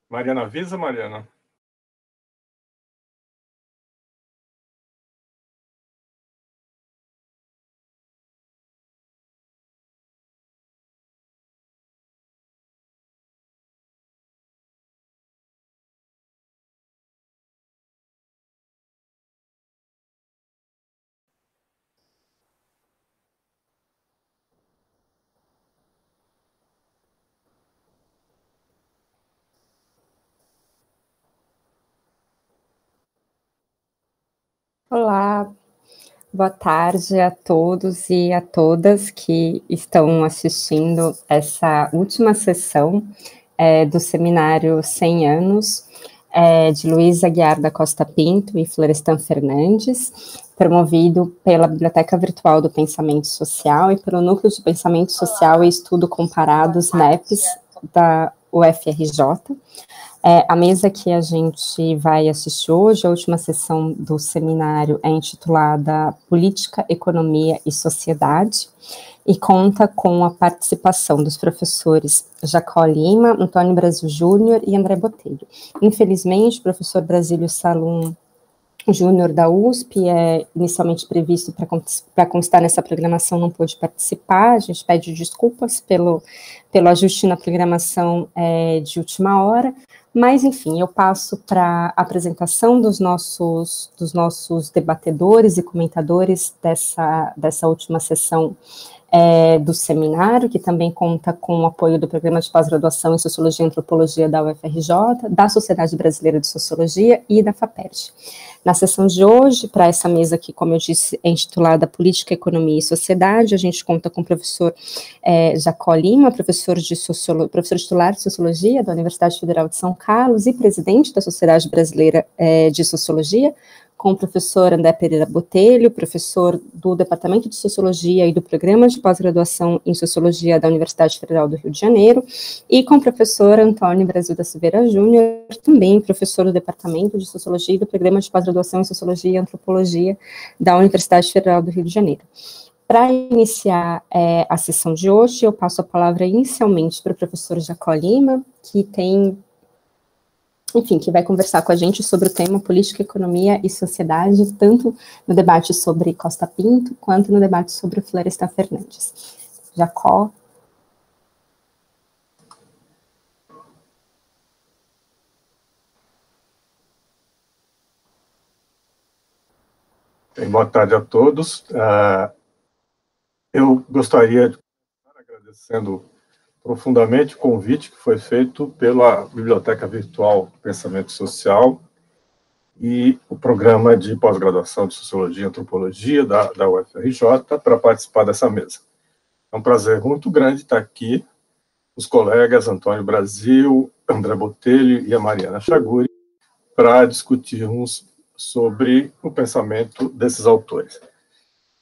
Mariana, avisa, Mariana. Olá, boa tarde a todos e a todas que estão assistindo essa última sessão do seminário 100 anos de Luiz Aguiar da Costa Pinto e Florestan Fernandes, promovido pela Biblioteca Virtual do Pensamento Social e pelo Núcleo de Pensamento Social e Estudo Comparados, NEPs, da UFRJ. A mesa que a gente vai assistir hoje, a última sessão do seminário, é intitulada Política, Economia e Sociedade, e conta com a participação dos professores Jacó Lima, Antônio Brasil Júnior e André Botelho. Infelizmente, o professor Brasílio Salum Júnior da USP, inicialmente previsto para constar nessa programação, não pôde participar. A gente pede desculpas pelo ajuste na programação de última hora, mas, enfim, eu passo para a apresentação dos nossos debatedores e comentadores dessa última sessão do seminário, que também conta com o apoio do Programa de Pós-Graduação em Sociologia e Antropologia da UFRJ, da Sociedade Brasileira de Sociologia e da FAPERJ. Na sessão de hoje, para essa mesa que, como eu disse, é intitulada Política, Economia e Sociedade, a gente conta com o professor Jacó Lima, professor titular de Sociologia da Universidade Federal de São Carlos e presidente da Sociedade Brasileira de Sociologia, com o professor André Pereira Botelho, professor do Departamento de Sociologia e do Programa de Pós-Graduação em Sociologia da Universidade Federal do Rio de Janeiro, e com o professor Antônio Brasil da Silveira Júnior, também professor do Departamento de Sociologia e do Programa de Pós-Graduação em Sociologia e Antropologia da Universidade Federal do Rio de Janeiro. Para iniciar a sessão de hoje, eu passo a palavra inicialmente para o professor Jacó Lima, que vai conversar com a gente sobre o tema Política, Economia e Sociedade, tanto no debate sobre Costa Pinto, quanto no debate sobre Florestan Fernandes. Jacó. Boa tarde a todos. Eu gostaria de começar agradecendo profundamente o convite que foi feito pela Biblioteca Virtual do Pensamento Social e o Programa de Pós-Graduação de Sociologia e Antropologia da UFRJ para participar dessa mesa. É um prazer muito grande estar aqui, os colegas Antônio Brasil, André Botelho e a Mariana Chaguri, para discutirmos sobre o pensamento desses autores.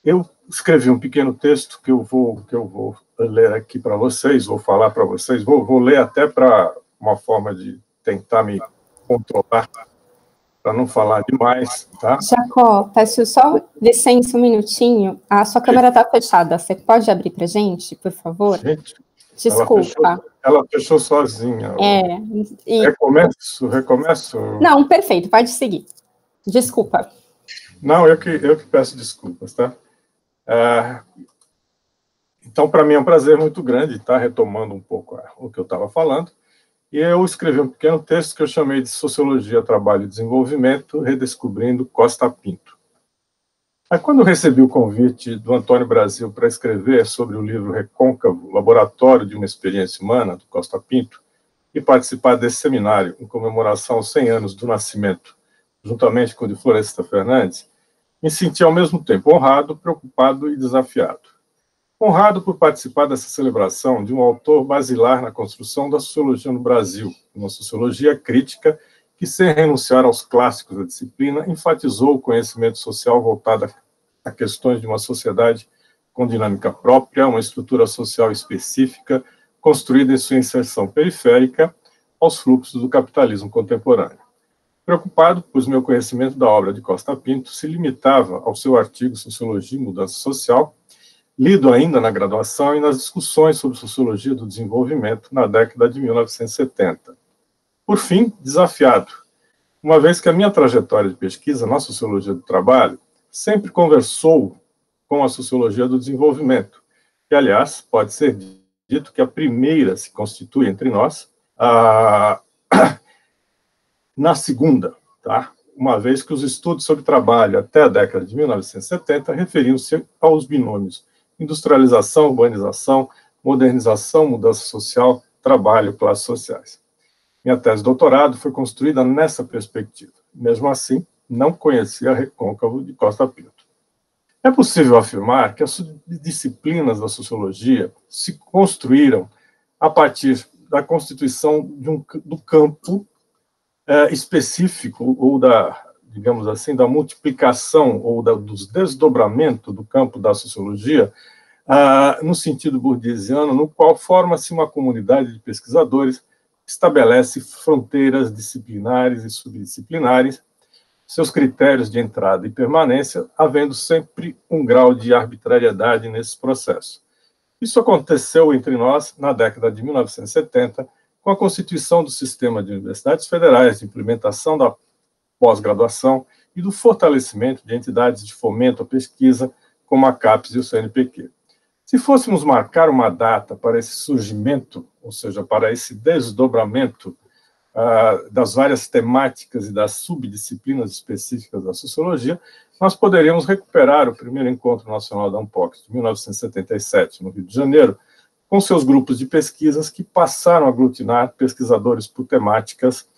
Eu escrevi um pequeno texto que eu vou ler aqui para vocês, vou falar para vocês, vou ler até para uma forma de tentar me controlar, para não falar demais, tá? Jacó, peço só licença um minutinho, a sua câmera está fechada, você pode abrir para a gente, por favor? Gente, desculpa. Ela fechou sozinha. Recomeço? Não, perfeito, pode seguir. Desculpa. Não, eu que peço desculpas, tá? Então, para mim é um prazer muito grande estar retomando um pouco o que eu estava falando, e eu escrevi um pequeno texto que eu chamei de Sociologia, Trabalho e Desenvolvimento, redescobrindo Costa Pinto. Aí, quando eu recebi o convite do Antônio Brasil para escrever sobre o livro Recôncavo, Laboratório de uma Experiência Humana, do Costa Pinto, e participar desse seminário em comemoração aos 100 anos do nascimento, juntamente com o de Florestan Fernandes, me senti ao mesmo tempo honrado, preocupado e desafiado. Honrado por participar dessa celebração de um autor basilar na construção da sociologia no Brasil, uma sociologia crítica que, sem renunciar aos clássicos da disciplina, enfatizou o conhecimento social voltado a questões de uma sociedade com dinâmica própria, uma estrutura social específica, construída em sua inserção periférica aos fluxos do capitalismo contemporâneo. Preocupado, pois meu conhecimento da obra de Costa Pinto se limitava ao seu artigo Sociologia e Mudança Social, lido ainda na graduação e nas discussões sobre sociologia do desenvolvimento na década de 1970. Por fim, desafiado, uma vez que a minha trajetória de pesquisa na sociologia do trabalho sempre conversou com a sociologia do desenvolvimento, que, aliás, pode ser dito que a primeira se constitui entre nós na segunda, tá? Uma vez que os estudos sobre trabalho até a década de 1970 referiam-se aos binômios industrialização, urbanização, modernização, mudança social, trabalho, classes sociais. Minha tese de doutorado foi construída nessa perspectiva. Mesmo assim, não conhecia Recôncavo de Costa Pinto. É possível afirmar que as disciplinas da sociologia se construíram a partir da constituição do campo específico ou digamos assim, da multiplicação ou dos desdobramento do campo da sociologia, no sentido bourdieusiano, no qual forma-se uma comunidade de pesquisadores que estabelece fronteiras disciplinares e subdisciplinares, seus critérios de entrada e permanência, havendo sempre um grau de arbitrariedade nesse processo. Isso aconteceu entre nós na década de 1970, com a constituição do sistema de universidades federais, de implementação da pós-graduação e do fortalecimento de entidades de fomento à pesquisa, como a CAPES e o CNPq. Se fôssemos marcar uma data para esse surgimento, ou seja, para esse desdobramento das várias temáticas e das subdisciplinas específicas da sociologia, nós poderíamos recuperar o primeiro encontro nacional da Unpox, de 1977, no Rio de Janeiro, com seus grupos de pesquisas que passaram a aglutinar pesquisadores por temáticas,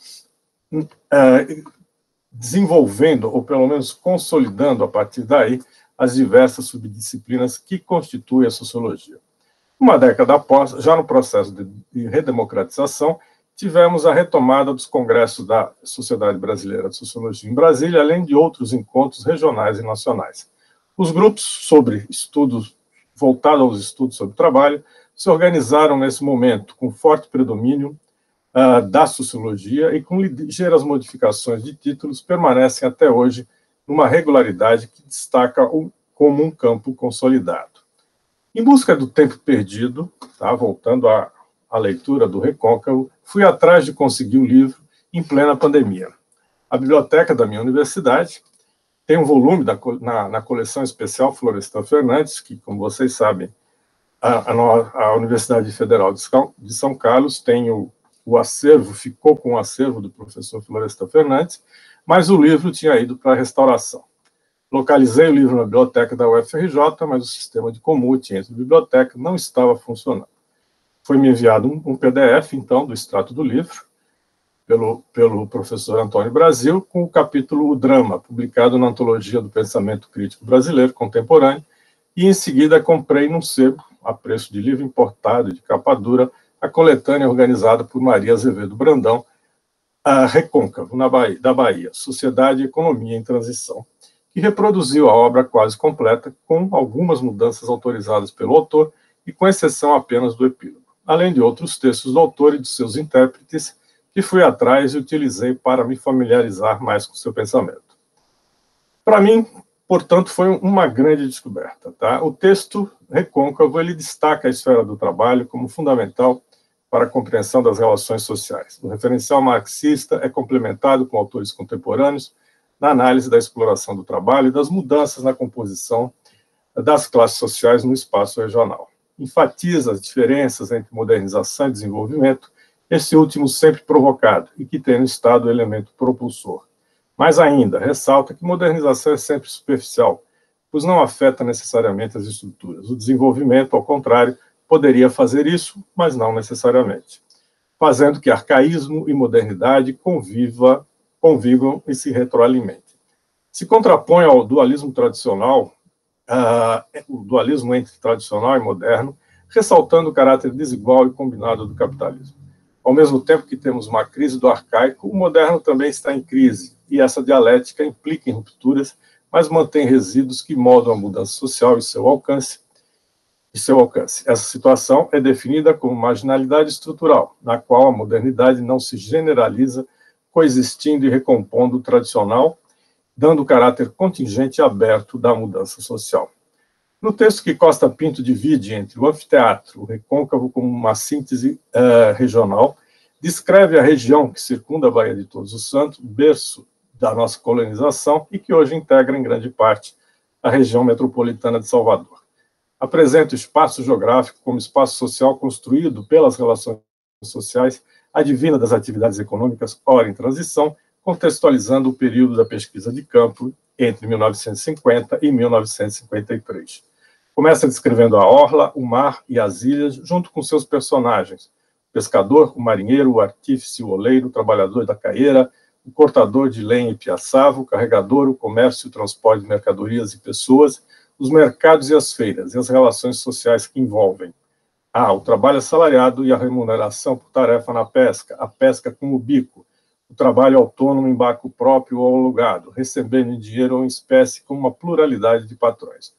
desenvolvendo, ou pelo menos consolidando a partir daí, as diversas subdisciplinas que constituem a sociologia. Uma década após, já no processo de redemocratização, tivemos a retomada dos congressos da Sociedade Brasileira de Sociologia em Brasília, além de outros encontros regionais e nacionais. Os grupos sobre estudos, voltados aos estudos sobre trabalho, se organizaram nesse momento com forte predomínio da sociologia e com ligeiras modificações de títulos, permanecem até hoje numa regularidade que destaca como um campo consolidado. Em busca do tempo perdido, tá, voltando à leitura do Recôncavo, fui atrás de conseguir o livro em plena pandemia. A biblioteca da minha universidade tem um volume na coleção especial Florestan Fernandes, que, como vocês sabem, a Universidade Federal de São Carlos tem o acervo, ficou com o acervo do professor Florestan Fernandes, mas o livro tinha ido para a restauração. Localizei o livro na biblioteca da UFRJ, mas o sistema de comute entre a biblioteca não estava funcionando. Foi-me enviado um PDF, então, do extrato do livro, pelo professor Antônio Brasil, com o capítulo O Drama, publicado na Antologia do Pensamento Crítico Brasileiro Contemporâneo, e em seguida comprei num sebo, a preço de livro importado e de capa dura, a coletânea organizada por Maria Azevedo Brandão, a Recôncavo, da Bahia, Sociedade e Economia em Transição, que reproduziu a obra quase completa, com algumas mudanças autorizadas pelo autor, e com exceção apenas do epílogo, além de outros textos do autor e dos seus intérpretes, que fui atrás e utilizei para me familiarizar mais com seu pensamento. Para mim, portanto, foi uma grande descoberta. Tá? O texto Recôncavo, ele destaca a esfera do trabalho como fundamental para a compreensão das relações sociais. O referencial marxista é complementado com autores contemporâneos na análise da exploração do trabalho e das mudanças na composição das classes sociais no espaço regional. Enfatiza as diferenças entre modernização e desenvolvimento, esse último sempre provocado e que tem no Estado o elemento propulsor. Mas ainda, ressalta que modernização é sempre superficial, pois não afeta necessariamente as estruturas. O desenvolvimento, ao contrário, poderia fazer isso, mas não necessariamente, fazendo que arcaísmo e modernidade convivam e se retroalimentem. Se contrapõe ao dualismo tradicional, o dualismo entre tradicional e moderno, ressaltando o caráter desigual e combinado do capitalismo. Ao mesmo tempo que temos uma crise do arcaico, o moderno também está em crise, e essa dialética implica em rupturas, mas mantém resíduos que moldam a mudança social e seu alcance. Essa situação é definida como marginalidade estrutural, na qual a modernidade não se generaliza, coexistindo e recompondo o tradicional, dando o caráter contingente e aberto da mudança social. No texto que Costa Pinto divide entre o anfiteatro, o Recôncavo como uma síntese regional, descreve a região que circunda a Baía de Todos os Santos, berço da nossa colonização e que hoje integra em grande parte a região metropolitana de Salvador. Apresenta o espaço geográfico como espaço social construído pelas relações sociais, advinda das atividades econômicas, ora em transição, contextualizando o período da pesquisa de campo entre 1950 e 1953. Começa descrevendo a orla, o mar e as ilhas, junto com seus personagens: o pescador, o marinheiro, o artífice, o oleiro, o trabalhador da caeira, o cortador de lenha e piaçava, o carregador, o comércio e o transporte de mercadorias e pessoas, os mercados e as feiras, e as relações sociais que envolvem. O trabalho assalariado e a remuneração por tarefa na pesca, a pesca como bico, o trabalho autônomo em barco próprio ou alugado, recebendo em dinheiro ou em espécie com uma pluralidade de patrões.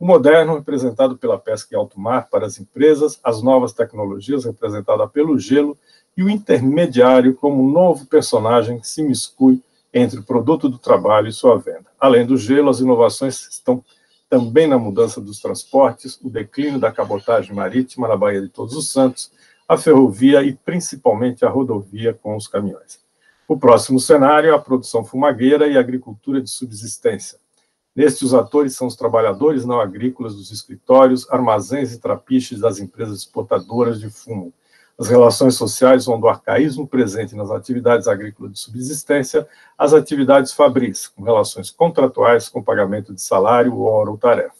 O moderno, representado pela pesca em alto mar para as empresas, as novas tecnologias, representada pelo gelo, e o intermediário como um novo personagem que se miscui entre o produto do trabalho e sua venda. Além do gelo, as inovações estão também na mudança dos transportes, o declínio da cabotagem marítima na Baía de Todos os Santos, a ferrovia e principalmente a rodovia com os caminhões. O próximo cenário é a produção fumagueira e a agricultura de subsistência. Neste, os atores são os trabalhadores não agrícolas dos escritórios, armazéns e trapiches das empresas exportadoras de fumo. As relações sociais vão do arcaísmo presente nas atividades agrícolas de subsistência às atividades fabris, com relações contratuais com pagamento de salário, hora ou tarefa.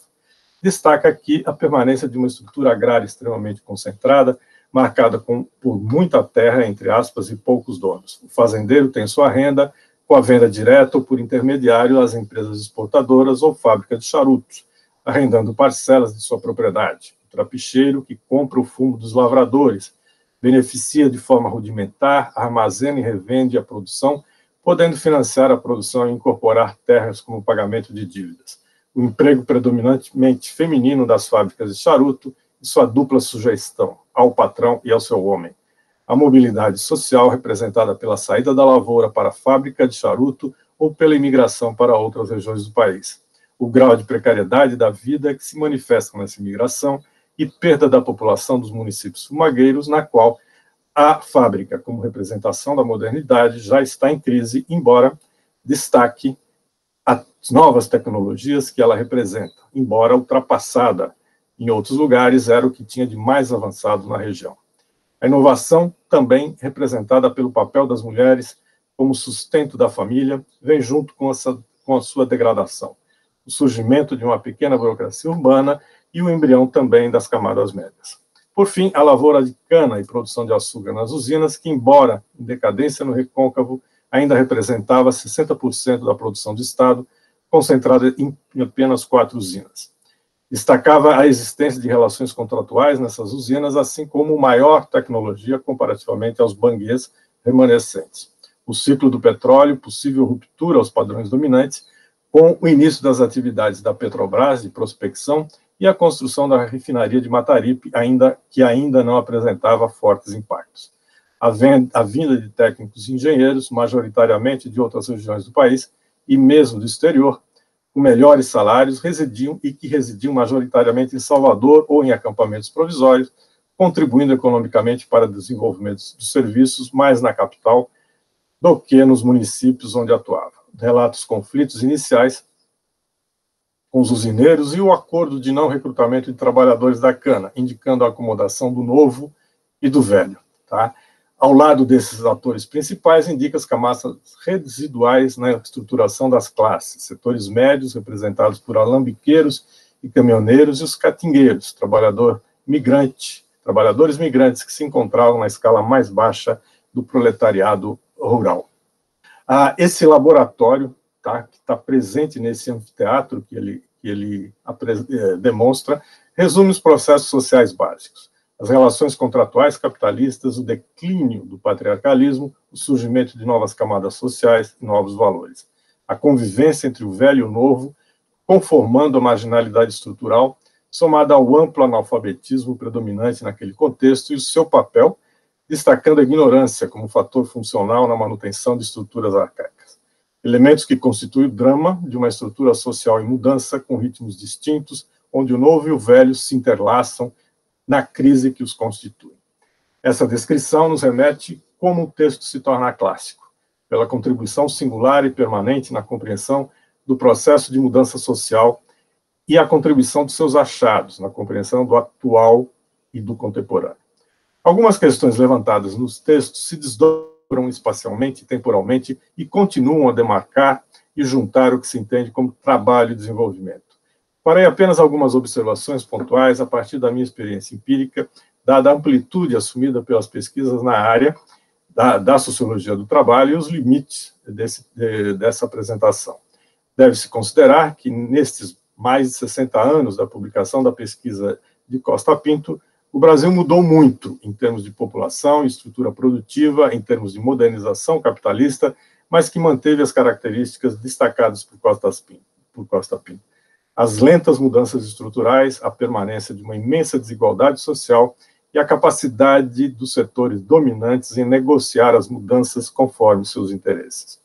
Destaca aqui a permanência de uma estrutura agrária extremamente concentrada, marcada por muita terra, entre aspas, e poucos donos. O fazendeiro tem sua renda com a venda direta ou por intermediário às empresas exportadoras ou fábricas de charutos, arrendando parcelas de sua propriedade. O trapicheiro, que compra o fumo dos lavradores, beneficia de forma rudimentar, armazena e revende a produção, podendo financiar a produção e incorporar terras como pagamento de dívidas. O emprego predominantemente feminino das fábricas de charuto e sua dupla sujeição ao patrão e ao seu homem. A mobilidade social, representada pela saída da lavoura para a fábrica de charuto ou pela imigração para outras regiões do país. O grau de precariedade da vida que se manifesta nessa imigração e perda da população dos municípios fumagueiros, na qual a fábrica, como representação da modernidade, já está em crise, embora destaque as novas tecnologias que ela representa, embora ultrapassada em outros lugares, era o que tinha de mais avançado na região. A inovação, também representada pelo papel das mulheres como sustento da família, vem junto com a sua degradação. O surgimento de uma pequena burocracia urbana e o embrião também das camadas médias. Por fim, a lavoura de cana e produção de açúcar nas usinas, que, embora em decadência no recôncavo, ainda representava 60% da produção do Estado, concentrada em apenas 4 usinas. Destacava a existência de relações contratuais nessas usinas, assim como maior tecnologia comparativamente aos banguês remanescentes. O ciclo do petróleo, possível ruptura aos padrões dominantes, com o início das atividades da Petrobras de prospecção e a construção da refinaria de Mataripe, que ainda não apresentava fortes impactos. A vinda de técnicos e engenheiros, majoritariamente de outras regiões do país e mesmo do exterior, com melhores salários, residiam majoritariamente em Salvador ou em acampamentos provisórios, contribuindo economicamente para o desenvolvimento dos serviços mais na capital do que nos municípios onde atuava. Relata os conflitos iniciais com os usineiros e o acordo de não recrutamento de trabalhadores da cana, indicando a acomodação do novo e do velho. Tá? Ao lado desses atores principais, indica as camadas residuais na estruturação das classes, setores médios, representados por alambiqueiros e caminhoneiros, e os catingueiros, trabalhadores migrantes que se encontravam na escala mais baixa do proletariado rural. Esse laboratório, tá, que está presente nesse anfiteatro que ele demonstra, resume os processos sociais básicos: as relações contratuais capitalistas, o declínio do patriarcalismo, o surgimento de novas camadas sociais e novos valores, a convivência entre o velho e o novo, conformando a marginalidade estrutural, somada ao amplo analfabetismo predominante naquele contexto e o seu papel, destacando a ignorância como fator funcional na manutenção de estruturas arcaicas. Elementos que constituem o drama de uma estrutura social em mudança, com ritmos distintos, onde o novo e o velho se interlaçam na crise que os constitui. Essa descrição nos remete como o texto se torna clássico, pela contribuição singular e permanente na compreensão do processo de mudança social e a contribuição dos seus achados na compreensão do atual e do contemporâneo. Algumas questões levantadas nos textos se desdobram espacialmente e temporalmente e continuam a demarcar e juntar o que se entende como trabalho e desenvolvimento. Farei apenas algumas observações pontuais a partir da minha experiência empírica, dada a amplitude assumida pelas pesquisas na área da sociologia do trabalho e os limites dessa apresentação. Deve-se considerar que, nestes mais de 60 anos da publicação da pesquisa de Costa Pinto, o Brasil mudou muito em termos de população e estrutura produtiva, em termos de modernização capitalista, mas que manteve as características destacadas por Costa Pinto. As lentas mudanças estruturais, a permanência de uma imensa desigualdade social e a capacidade dos setores dominantes em negociar as mudanças conforme seus interesses.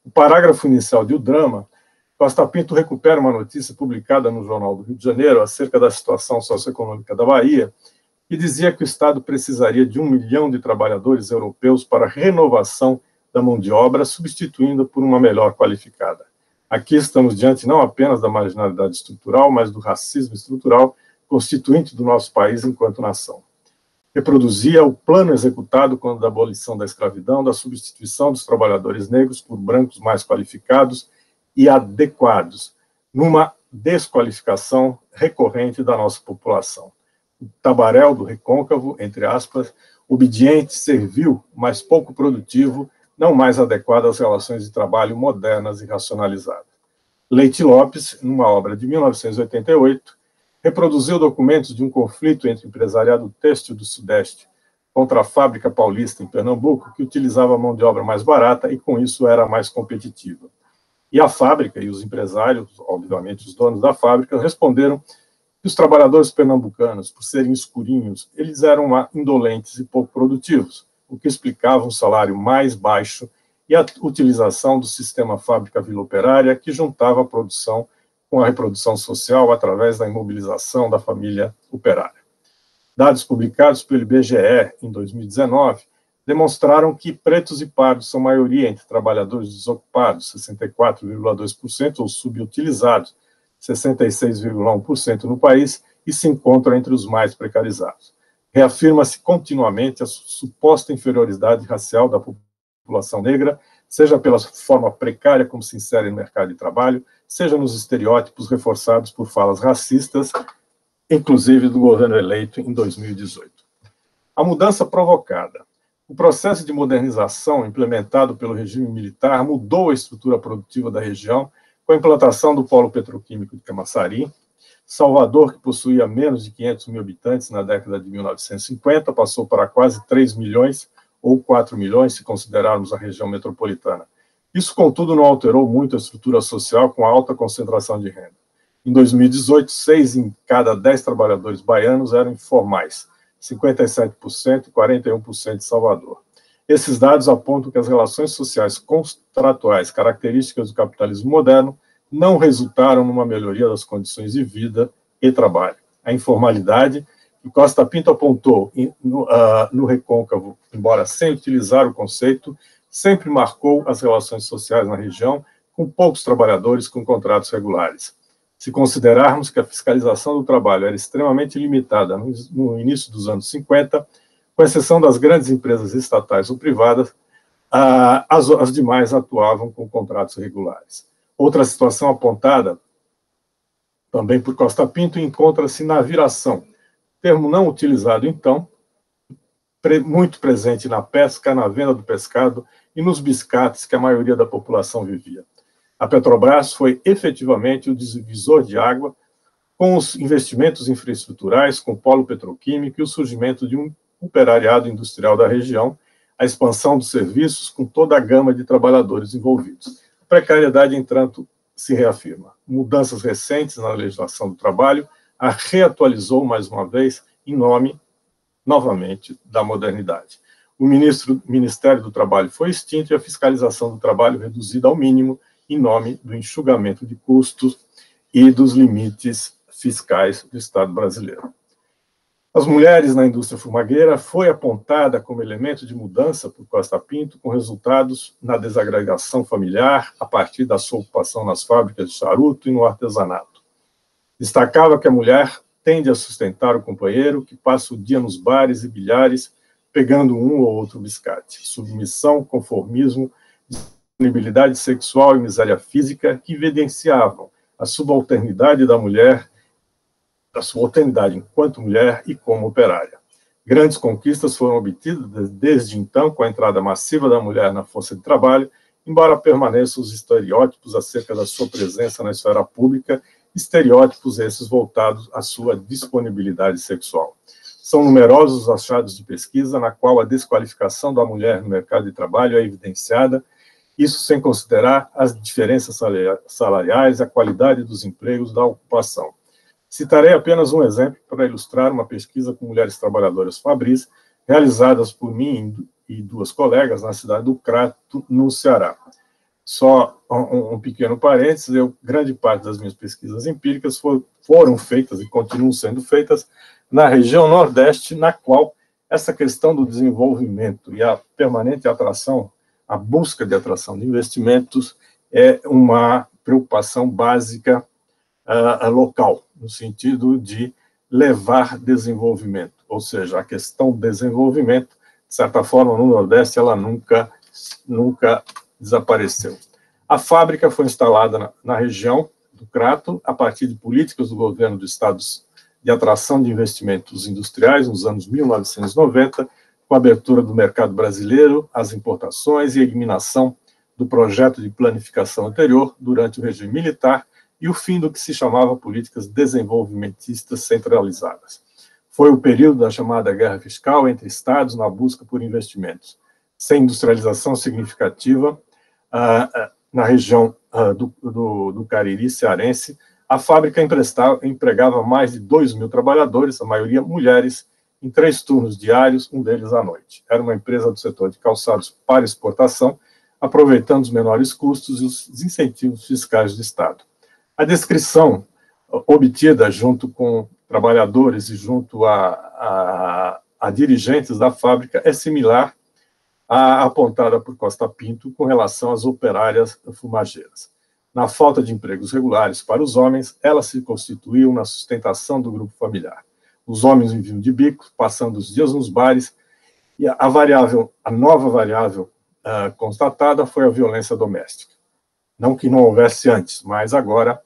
O parágrafo inicial de O Drama, Costa Pinto recupera uma notícia publicada no Jornal do Rio de Janeiro acerca da situação socioeconômica da Bahia, que dizia que o Estado precisaria de 1 milhão de trabalhadores europeus para a renovação da mão de obra, substituindo por uma melhor qualificada. Aqui estamos diante não apenas da marginalidade estrutural, mas do racismo estrutural constituinte do nosso país enquanto nação. Reproduzia o plano executado quando da abolição da escravidão, da substituição dos trabalhadores negros por brancos mais qualificados e adequados, numa desqualificação recorrente da nossa população. O tabaréu do recôncavo, entre aspas, obediente, servil, mas pouco produtivo, não mais adequado às relações de trabalho modernas e racionalizadas. Leite Lopes, numa obra de 1988, reproduziu documentos de um conflito entre o empresariado têxtil do Sudeste contra a fábrica paulista em Pernambuco, que utilizava a mão de obra mais barata e, com isso, era mais competitiva. E a fábrica e os empresários, obviamente os donos da fábrica, responderam que os trabalhadores pernambucanos, por serem escurinhos, eles eram indolentes e pouco produtivos, o que explicava um salário mais baixo e a utilização do sistema fábrica vila operária, que juntava a produção com a reprodução social através da imobilização da família operária. Dados publicados pelo IBGE em 2019 demonstraram que pretos e pardos são maioria entre trabalhadores desocupados, 64,2%, ou subutilizados, 66,1% no país, e se encontram entre os mais precarizados. Reafirma-se continuamente a suposta inferioridade racial da população negra, seja pela forma precária como se insere no mercado de trabalho, seja nos estereótipos reforçados por falas racistas, inclusive do governo eleito em 2018. A mudança provocada. O processo de modernização implementado pelo regime militar mudou a estrutura produtiva da região, com a implantação do polo petroquímico de Camaçari. Salvador, que possuía menos de 500 mil habitantes na década de 1950, passou para quase 3 milhões, ou 4 milhões, se considerarmos a região metropolitana. Isso, contudo, não alterou muito a estrutura social, com alta concentração de renda. Em 2018, 6 em cada 10 trabalhadores baianos eram informais, 57% e 41% de Salvador. Esses dados apontam que as relações sociais contratuais características do capitalismo moderno não resultaram numa melhoria das condições de vida e trabalho. A informalidade, que Costa Pinto apontou no recôncavo, embora sem utilizar o conceito, sempre marcou as relações sociais na região, com poucos trabalhadores com contratos regulares. Se considerarmos que a fiscalização do trabalho era extremamente limitada no início dos anos 50, com exceção das grandes empresas estatais ou privadas, as demais atuavam com contratos regulares. Outra situação apontada, também por Costa Pinto, encontra-se na viração, termo não utilizado, então, muito presente na pesca, na venda do pescado e nos biscates que a maioria da população vivia. A Petrobras foi efetivamente o divisor de água com os investimentos infraestruturais, com o polo petroquímico e o surgimento de um operariado industrial da região, a expansão dos serviços com toda a gama de trabalhadores envolvidos. A precariedade, entanto, se reafirma. Mudanças recentes na legislação do trabalho a reatualizou mais uma vez em nome, novamente, da modernidade. O Ministério do Trabalho foi extinto e a fiscalização do trabalho reduzida ao mínimo em nome do enxugamento de custos e dos limites fiscais do Estado brasileiro. As mulheres na indústria fumagueira foi apontada como elemento de mudança por Costa Pinto, com resultados na desagregação familiar a partir da sua ocupação nas fábricas de charuto e no artesanato. Destacava que a mulher tende a sustentar o companheiro, que passa o dia nos bares e bilhares, pegando um ou outro biscate. Submissão, conformismo, disponibilidade sexual e miséria física que evidenciavam a subalternidade da mulher, a subalternidade enquanto mulher e como operária. Grandes conquistas foram obtidas desde então com a entrada massiva da mulher na força de trabalho, embora permaneçam os estereótipos acerca da sua presença na esfera pública, estereótipos esses voltados à sua disponibilidade sexual. São numerosos os achados de pesquisa na qual a desqualificação da mulher no mercado de trabalho é evidenciada, isso sem considerar as diferenças salariais, a qualidade dos empregos da ocupação. Citarei apenas um exemplo para ilustrar uma pesquisa com mulheres trabalhadoras fabris, realizadas por mim e duas colegas na cidade do Crato, no Ceará. Só um pequeno parênteses, grande parte das minhas pesquisas empíricas foram feitas e continuam sendo feitas na região Nordeste, na qual essa questão do desenvolvimento e a permanente atração, a busca de atração de investimentos é uma preocupação básica local, no sentido de levar desenvolvimento, ou seja, a questão do desenvolvimento, de certa forma, no Nordeste, ela nunca desapareceu. A fábrica foi instalada na região do Crato, a partir de políticas do governo do Estado de atração de investimentos industriais, nos anos 1990, com a abertura do mercado brasileiro, as importações e a eliminação do projeto de planificação anterior durante o regime militar e o fim do que se chamava políticas desenvolvimentistas centralizadas. Foi o período da chamada guerra fiscal entre estados na busca por investimentos. Sem industrialização significativa, na região do Cariri cearense, a fábrica empregava mais de 2.000 trabalhadores, a maioria mulheres, em 3 turnos diários, um deles à noite. Era uma empresa do setor de calçados para exportação, aproveitando os menores custos e os incentivos fiscais do Estado. A descrição obtida junto com trabalhadores e junto a dirigentes da fábrica é similar à apontada por Costa Pinto com relação às operárias fumageiras. Na falta de empregos regulares para os homens, elas se constituíam na sustentação do grupo familiar. Os homens viviam de bico, passando os dias nos bares, e a nova variável constatada foi a violência doméstica. Não que não houvesse antes, mas agora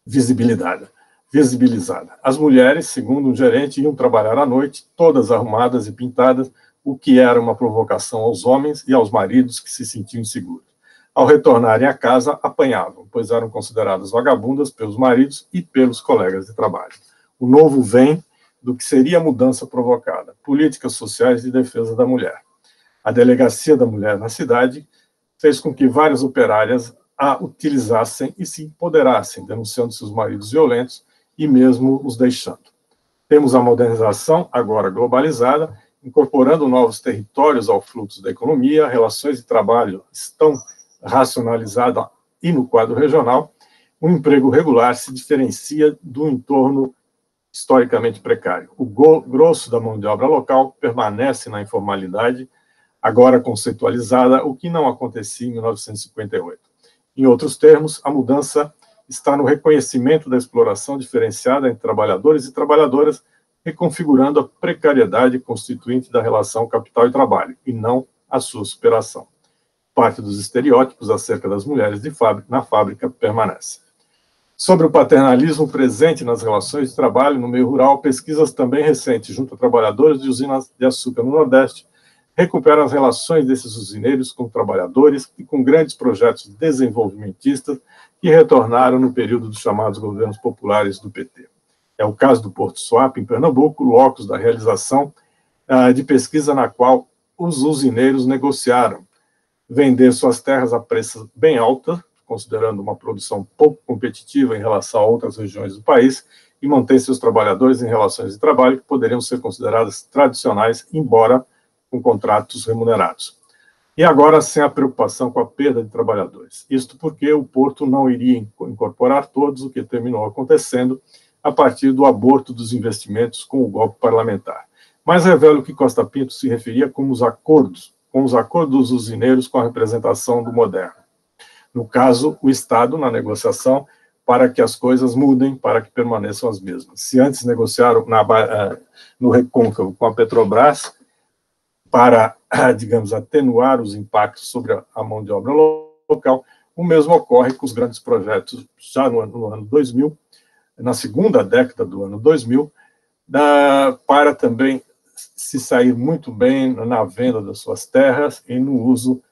visibilizada. As mulheres, segundo um gerente, iam trabalhar à noite, todas arrumadas e pintadas, o que era uma provocação aos homens e aos maridos que se sentiam inseguros. Ao retornarem à casa, apanhavam, pois eram consideradas vagabundas pelos maridos e pelos colegas de trabalho. O novo vem do que seria a mudança provocada, políticas sociais de defesa da mulher. A delegacia da mulher na cidade fez com que várias operárias a utilizassem e se empoderassem, denunciando seus maridos violentos e mesmo os deixando. Temos a modernização, agora globalizada, incorporando novos territórios ao fluxo da economia, relações de trabalho estão racionalizadas e no quadro regional, o emprego regular se diferencia do entorno historicamente precário. O grosso da mão de obra local permanece na informalidade, agora conceitualizada, o que não acontecia em 1958. Em outros termos, a mudança está no reconhecimento da exploração diferenciada entre trabalhadores e trabalhadoras, reconfigurando a precariedade constituinte da relação capital e trabalho, e não a sua superação. Parte dos estereótipos acerca das mulheres na fábrica permanece. Sobre o paternalismo presente nas relações de trabalho no meio rural, pesquisas também recentes junto a trabalhadores de usinas de açúcar no Nordeste recuperam as relações desses usineiros com trabalhadores e com grandes projetos desenvolvimentistas que retornaram no período dos chamados governos populares do PT. É o caso do Porto Suape, em Pernambuco, locus da realização de pesquisa na qual os usineiros negociaram vender suas terras a preços bem altos, considerando uma produção pouco competitiva em relação a outras regiões do país, e manter seus trabalhadores em relações de trabalho que poderiam ser consideradas tradicionais, embora com contratos remunerados. E agora sem a preocupação com a perda de trabalhadores. Isto porque o Porto não iria incorporar todos, o que terminou acontecendo, a partir do aborto dos investimentos com o golpe parlamentar. Mas revela que Costa Pinto se referia com os acordos dos usineiros com a representação do moderno. No caso, o Estado, na negociação, para que as coisas mudem, para que permaneçam as mesmas. Se antes negociaram no Recôncavo com a Petrobras para, digamos, atenuar os impactos sobre a mão de obra local, o mesmo ocorre com os grandes projetos já no ano 2000, na segunda década do ano 2000, para também se sair muito bem na venda das suas terras e no uso.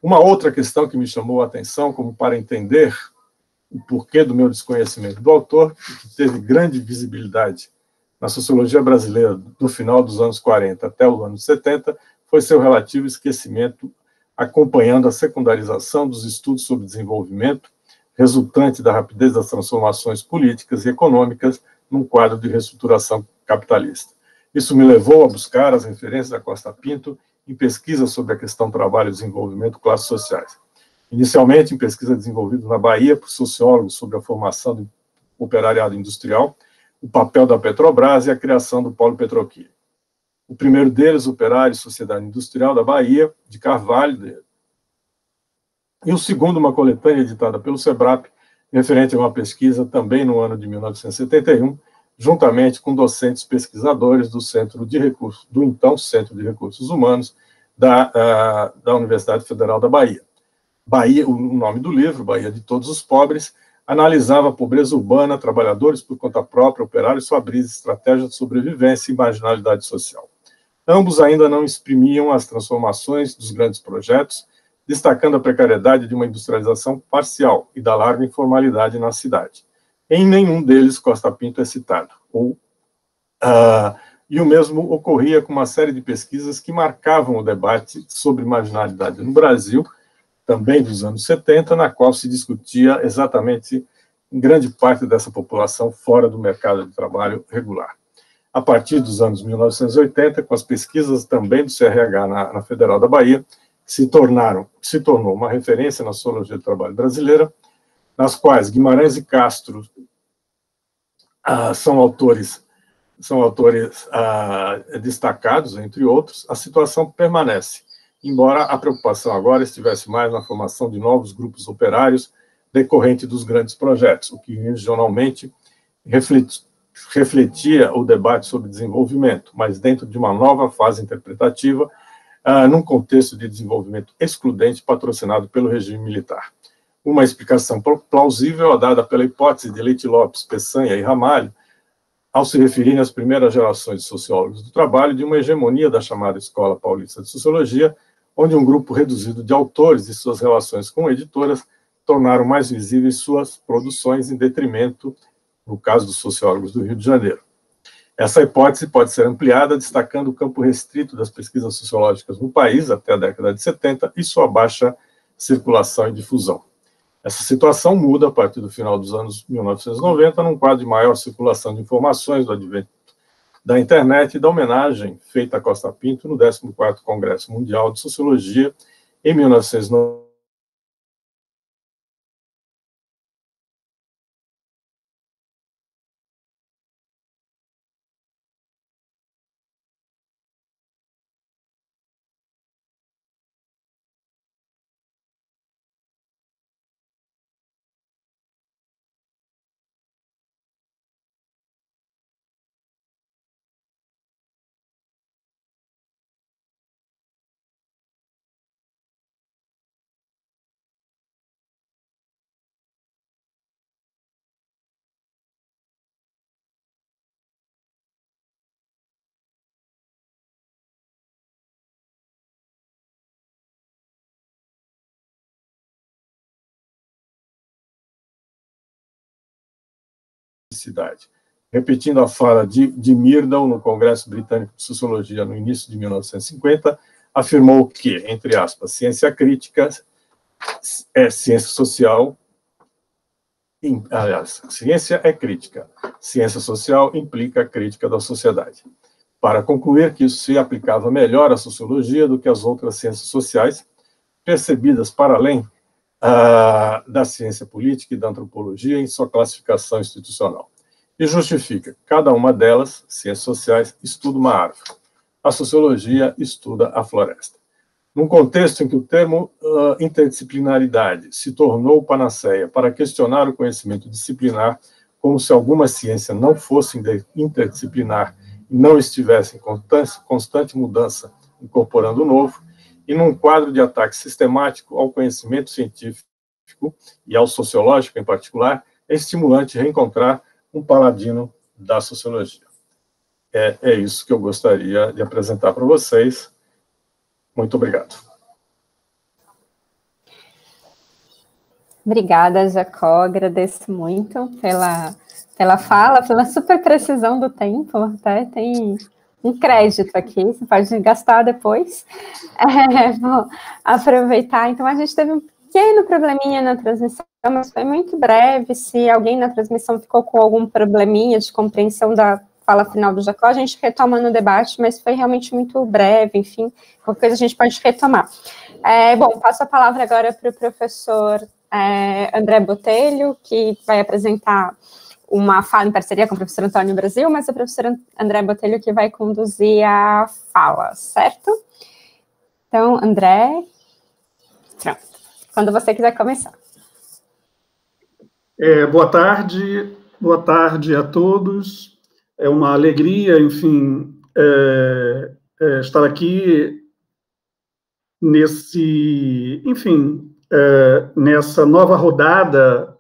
Uma outra questão que me chamou a atenção, como para entender o porquê do meu desconhecimento do autor, que teve grande visibilidade na sociologia brasileira do final dos anos 40 até os anos 70, foi seu relativo esquecimento, acompanhando a secundarização dos estudos sobre desenvolvimento, resultante da rapidez das transformações políticas e econômicas num quadro de reestruturação capitalista. Isso me levou a buscar as referências da Costa Pinto em pesquisas sobre a questão trabalho, desenvolvimento, classes sociais. Inicialmente, em pesquisa desenvolvida na Bahia por sociólogos sobre a formação do operariado industrial, o papel da Petrobras e a criação do polo petroquímico. O primeiro deles, Operário e Sociedade Industrial da Bahia, de Carvalho, e o segundo, uma coletânea editada pelo SEBRAP, referente a uma pesquisa também no ano de 1971, juntamente com docentes pesquisadores do então Centro de Recursos Humanos da Universidade Federal da Bahia. O nome do livro, Bahia de Todos os Pobres, analisava a pobreza urbana, trabalhadores por conta própria, operários, sua brisa, estratégia de sobrevivência e marginalidade social. Ambos ainda não exprimiam as transformações dos grandes projetos, destacando a precariedade de uma industrialização parcial e da larga informalidade na cidade. Em nenhum deles Costa Pinto é citado. E o mesmo ocorria com uma série de pesquisas que marcavam o debate sobre marginalidade no Brasil, também dos anos 70, na qual se discutia exatamente em grande parte dessa população fora do mercado de trabalho regular. A partir dos anos 1980, com as pesquisas também do CRH na Federal da Bahia, se tornou uma referência na sociologia do trabalho brasileira, nas quais Guimarães e Castro são autores destacados, entre outros. A situação permanece, embora a preocupação agora estivesse mais na formação de novos grupos operários decorrente dos grandes projetos, o que regionalmente refletia o debate sobre desenvolvimento, mas dentro de uma nova fase interpretativa, num contexto de desenvolvimento excludente patrocinado pelo regime militar. Uma explicação plausível é dada pela hipótese de Leite Lopes, Peçanha e Ramalho, ao se referirem às primeiras gerações de sociólogos do trabalho, de uma hegemonia da chamada Escola Paulista de Sociologia, onde um grupo reduzido de autores e suas relações com editoras tornaram mais visíveis suas produções em detrimento, no caso dos sociólogos do Rio de Janeiro. Essa hipótese pode ser ampliada, destacando o campo restrito das pesquisas sociológicas no país até a década de 70 e sua baixa circulação e difusão. Essa situação muda a partir do final dos anos 1990, num quadro de maior circulação de informações do advento da internet e da homenagem feita a Costa Pinto no 14º Congresso Mundial de Sociologia, em 1990. Repetindo a fala de Myrdal no Congresso Britânico de Sociologia no início de 1950, afirmou que, entre aspas, ciência crítica é ciência social, aliás, ciência é crítica, ciência social implica a crítica da sociedade. Para concluir que isso se aplicava melhor à sociologia do que às outras ciências sociais, percebidas para além da ciência política e da antropologia em sua classificação institucional. E justifica, cada uma delas, ciências sociais, estuda uma árvore. A sociologia estuda a floresta. Num contexto em que o termo interdisciplinaridade se tornou panaceia para questionar o conhecimento disciplinar, como se alguma ciência não fosse interdisciplinar e não estivesse em constante mudança, incorporando o novo, e num quadro de ataque sistemático ao conhecimento científico e ao sociológico em particular, é estimulante reencontrar um paladino da sociologia. É isso que eu gostaria de apresentar para vocês. Muito obrigado. Obrigada, Jacó. Agradeço muito pela fala, pela super precisão do tempo. Até tem um crédito aqui, você pode gastar depois. Vou aproveitar. Então, a gente teve um pequeno probleminha na transmissão, mas foi muito breve. Se alguém na transmissão ficou com algum probleminha de compreensão da fala final do Jacó, a gente retoma no debate, mas foi realmente muito breve, enfim, qualquer coisa a gente pode retomar. Bom, passo a palavra agora para o professor André Botelho, que vai apresentar uma fala em parceria com o professor Antônio Brasil, mas é o professor André Botelho que vai conduzir a fala, certo? Então, André, pronto. Quando você quiser começar. Boa tarde a todos. É uma alegria, enfim, estar aqui nessa nova rodada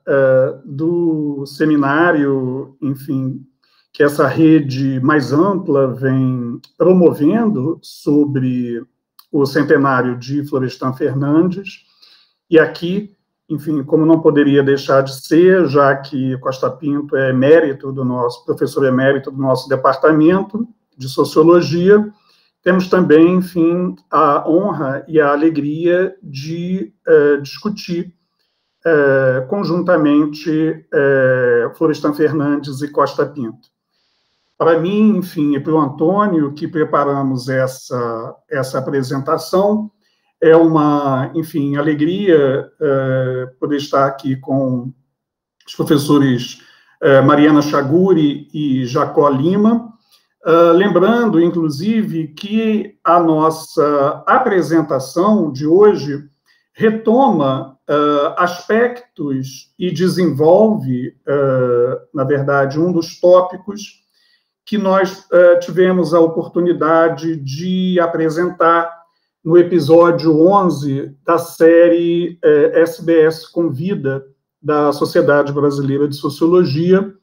do seminário, enfim, que essa rede mais ampla vem promovendo sobre o centenário de Florestan Fernandes. E aqui, enfim, como não poderia deixar de ser, já que Costa Pinto é professor emérito do nosso departamento de Sociologia, temos também, enfim, a honra e a alegria de discutir conjuntamente Florestan Fernandes e Costa Pinto. Para mim, enfim, e para o Antônio, que preparamos essa apresentação, é uma, enfim, alegria poder estar aqui com os professores Mariana Chaguri e Jacó Lima, lembrando, inclusive, que a nossa apresentação de hoje retoma aspectos e desenvolve, na verdade, um dos tópicos que nós tivemos a oportunidade de apresentar no episódio 11 da série SBS Convida, da Sociedade Brasileira de Sociologia,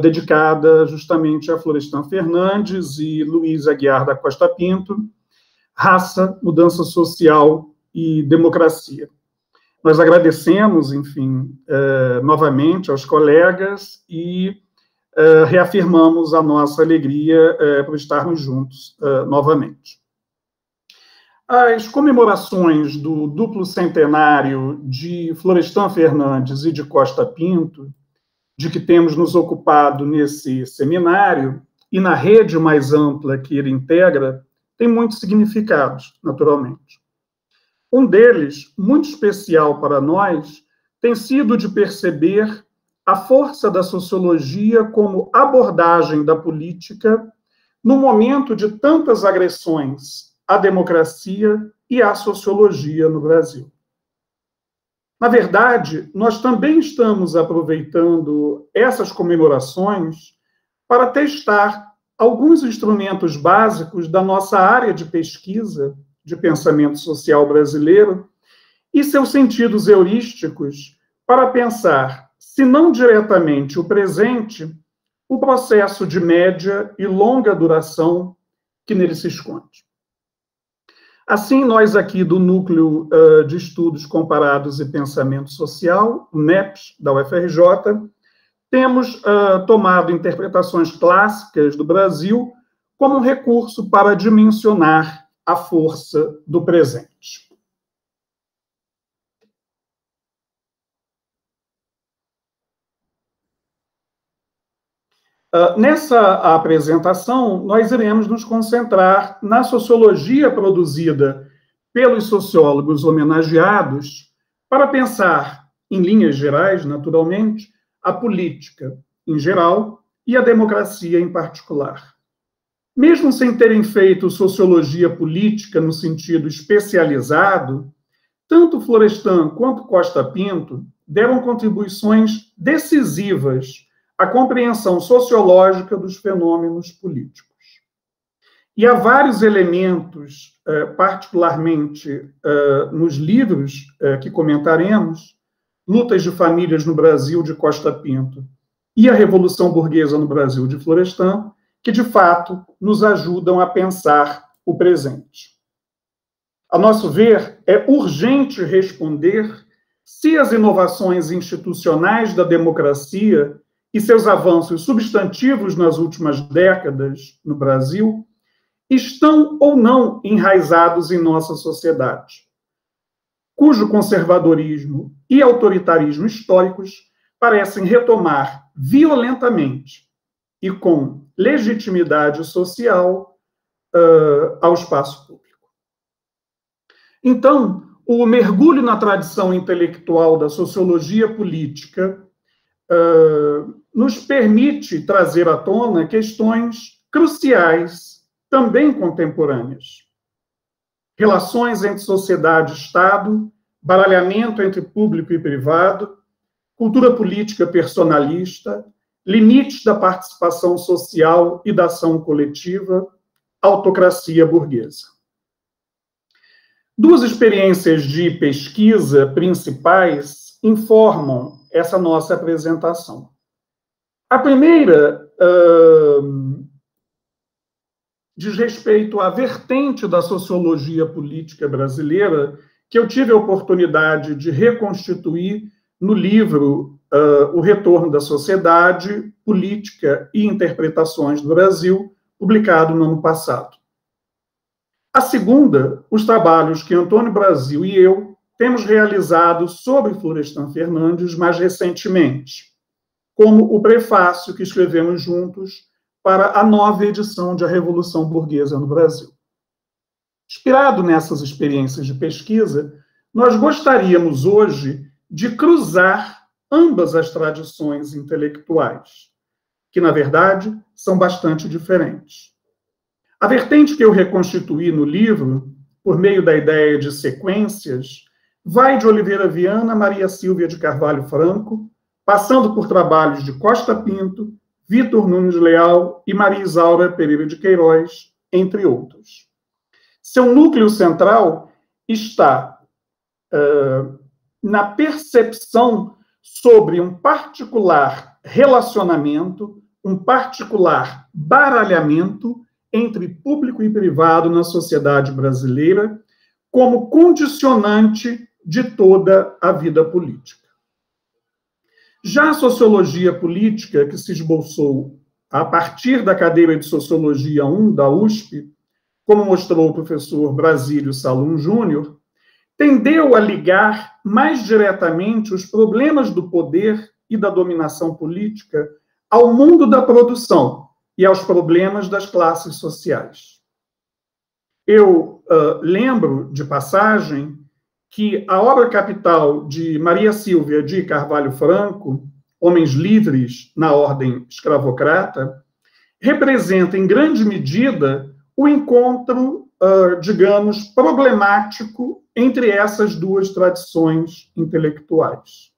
dedicada justamente a Florestan Fernandes e Luiz Aguiar da Costa Pinto, Raça, Mudança Social e Democracia. Nós agradecemos, enfim, novamente aos colegas e reafirmamos a nossa alegria por estarmos juntos novamente. As comemorações do duplo centenário de Florestan Fernandes e de Costa Pinto, de que temos nos ocupado nesse seminário, e na rede mais ampla que ele integra, tem muitos significados, naturalmente. Um deles, muito especial para nós, tem sido de perceber a força da sociologia como abordagem da política no momento de tantas agressões à democracia e à sociologia no Brasil. Na verdade, nós também estamos aproveitando essas comemorações para testar alguns instrumentos básicos da nossa área de pesquisa de pensamento social brasileiro e seus sentidos heurísticos para pensar, se não diretamente o presente, o processo de média e longa duração que nele se esconde. Assim, nós aqui do Núcleo de Estudos Comparados e Pensamento Social, o NEPS, da UFRJ, temos tomado interpretações clássicas do Brasil como um recurso para dimensionar a força do presente. Nessa apresentação, nós iremos nos concentrar na sociologia produzida pelos sociólogos homenageados para pensar, em linhas gerais, naturalmente, a política em geral e a democracia em particular. Mesmo sem terem feito sociologia política no sentido especializado, tanto Florestan quanto Costa Pinto deram contribuições decisivas à compreensão sociológica dos fenômenos políticos. E há vários elementos, particularmente nos livros que comentaremos, Lutas de Famílias no Brasil, de Costa Pinto, e A Revolução Burguesa no Brasil, de Florestan, que, de fato, nos ajudam a pensar o presente. A nosso ver, é urgente responder se as inovações institucionais da democracia e seus avanços substantivos nas últimas décadas no Brasil estão ou não enraizados em nossa sociedade, cujo conservadorismo e autoritarismo históricos parecem retomar violentamente e com legitimidade social ao espaço público. Então, o mergulho na tradição intelectual da sociologia política nos permite trazer à tona questões cruciais, também contemporâneas. Relações entre sociedade e Estado, baralhamento entre público e privado, cultura política personalista, limites da participação social e da ação coletiva, autocracia burguesa. Duas experiências de pesquisa principais informam essa nossa apresentação. A primeira diz respeito à vertente da sociologia política brasileira que eu tive a oportunidade de reconstituir no livro O Retorno da Sociedade, Política e Interpretações do Brasil, publicado no ano passado. A segunda, os trabalhos que Antônio Brasil e eu temos realizado sobre Florestan Fernandes mais recentemente, como o prefácio que escrevemos juntos para a nova edição de A Revolução Burguesa no Brasil. Inspirado nessas experiências de pesquisa, nós gostaríamos hoje de cruzar ambas as tradições intelectuais, que, na verdade, são bastante diferentes. A vertente que eu reconstituí no livro, por meio da ideia de sequências, vai de Oliveira Viana a Maria Silvia de Carvalho Franco, passando por trabalhos de Costa Pinto, Vitor Nunes Leal e Maria Isaura Pereira de Queiroz, entre outros. Seu núcleo central está na percepção sobre um particular relacionamento, um particular baralhamento entre público e privado na sociedade brasileira, como condicionante de toda a vida política. Já a sociologia política, que se esboçou a partir da cadeira de Sociologia 1 da USP, como mostrou o professor Brasílio Salum Júnior, tendeu a ligar mais diretamente os problemas do poder e da dominação política ao mundo da produção e aos problemas das classes sociais. Eu lembro, de passagem, que a obra capital de Maria Silvia de Carvalho Franco, Homens Livres na Ordem Escravocrata, representa, em grande medida, o encontro, digamos, problemático entre essas duas tradições intelectuais.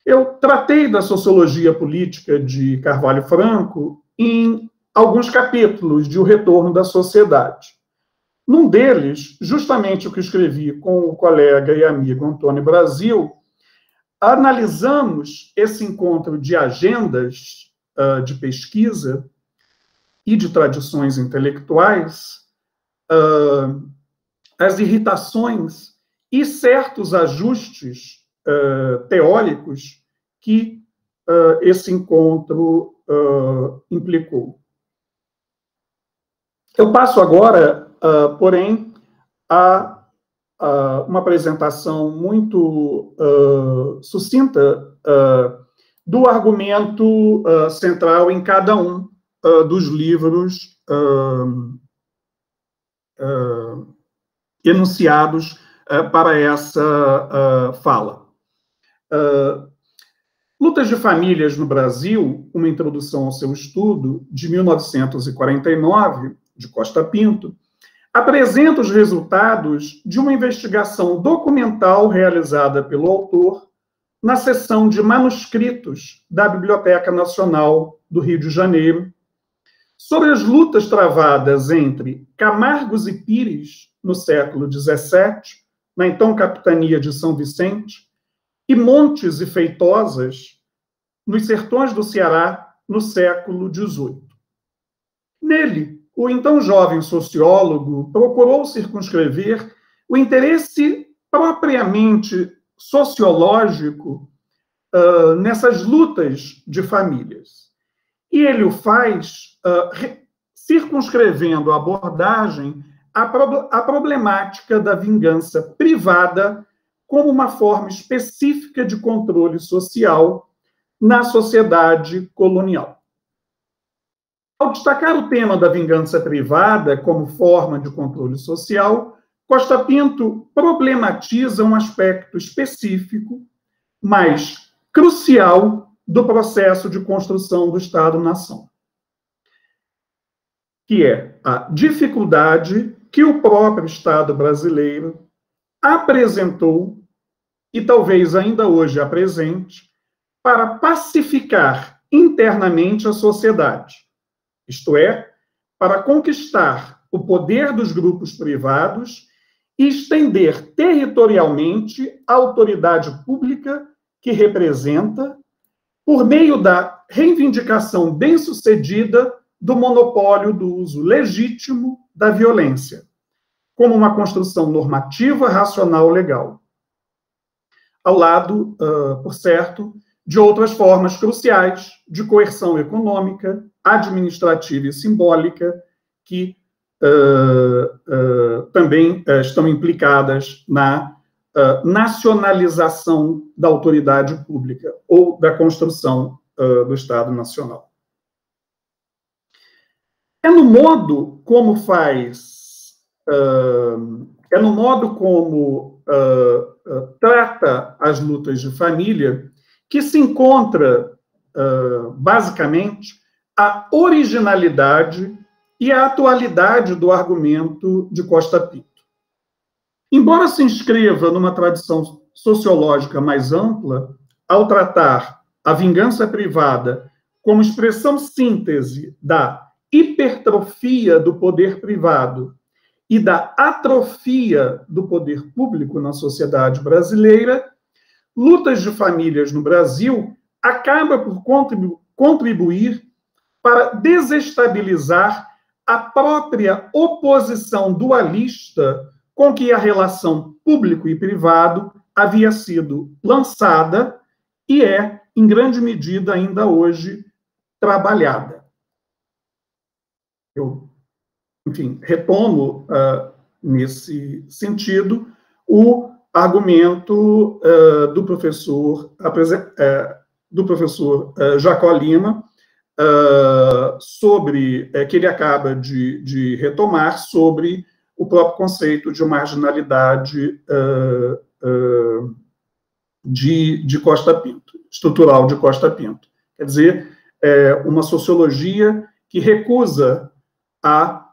Eu tratei da sociologia política de Carvalho Franco em alguns capítulos de O Retorno da Sociedade. Num deles, justamente o que escrevi com o colega e amigo Antônio Brasil, analisamos esse encontro de agendas de pesquisa e de tradições intelectuais, as irritações e certos ajustes teóricos que esse encontro implicou. Eu passo agora, porém, a uma apresentação muito sucinta do argumento central em cada um dos livros enunciados para essa fala. Lutas de Famílias no Brasil, uma introdução ao seu estudo, de 1949, de Costa Pinto, apresenta os resultados de uma investigação documental realizada pelo autor na seção de manuscritos da Biblioteca Nacional do Rio de Janeiro, sobre as lutas travadas entre Camargos e Pires, no século XVII, na então capitania de São Vicente, e Montes e Feitosas, nos sertões do Ceará, no século XVIII. Nele, o então jovem sociólogo procurou circunscrever o interesse propriamente sociológico nessas lutas de famílias. E ele o faz circunscrevendo a abordagem à problemática da vingança privada como uma forma específica de controle social na sociedade colonial. Ao destacar o tema da vingança privada como forma de controle social, Costa Pinto problematiza um aspecto específico, mas crucial, do processo de construção do Estado-nação, que é a dificuldade que o próprio Estado brasileiro apresentou, e talvez ainda hoje apresente, para pacificar internamente a sociedade, isto é, para conquistar o poder dos grupos privados e estender territorialmente a autoridade pública que representa, por meio da reivindicação bem-sucedida do monopólio do uso legítimo da violência, como uma construção normativa, racional, legal. Ao lado, por certo, de outras formas cruciais de coerção econômica, administrativa e simbólica, que também estão implicadas na nacionalização da autoridade pública ou da construção do Estado Nacional. É no modo como trata as lutas de família que se encontra, basicamente, a originalidade e a atualidade do argumento de Costa Pinto. Embora se inscreva numa tradição sociológica mais ampla, ao tratar a vingança privada como expressão síntese da hipertrofia do poder privado e da atrofia do poder público na sociedade brasileira, Lutas de Famílias no Brasil acaba por contribuir para desestabilizar a própria oposição dualista com que a relação público e privado havia sido lançada e é, em grande medida, ainda hoje, trabalhada. Eu, enfim, retomo, nesse sentido, o argumento do professor Jacó Lima, sobre, que ele acaba de retomar, sobre o próprio conceito de marginalidade de Costa Pinto, estrutural de Costa Pinto. Quer dizer, uma sociologia que recusa a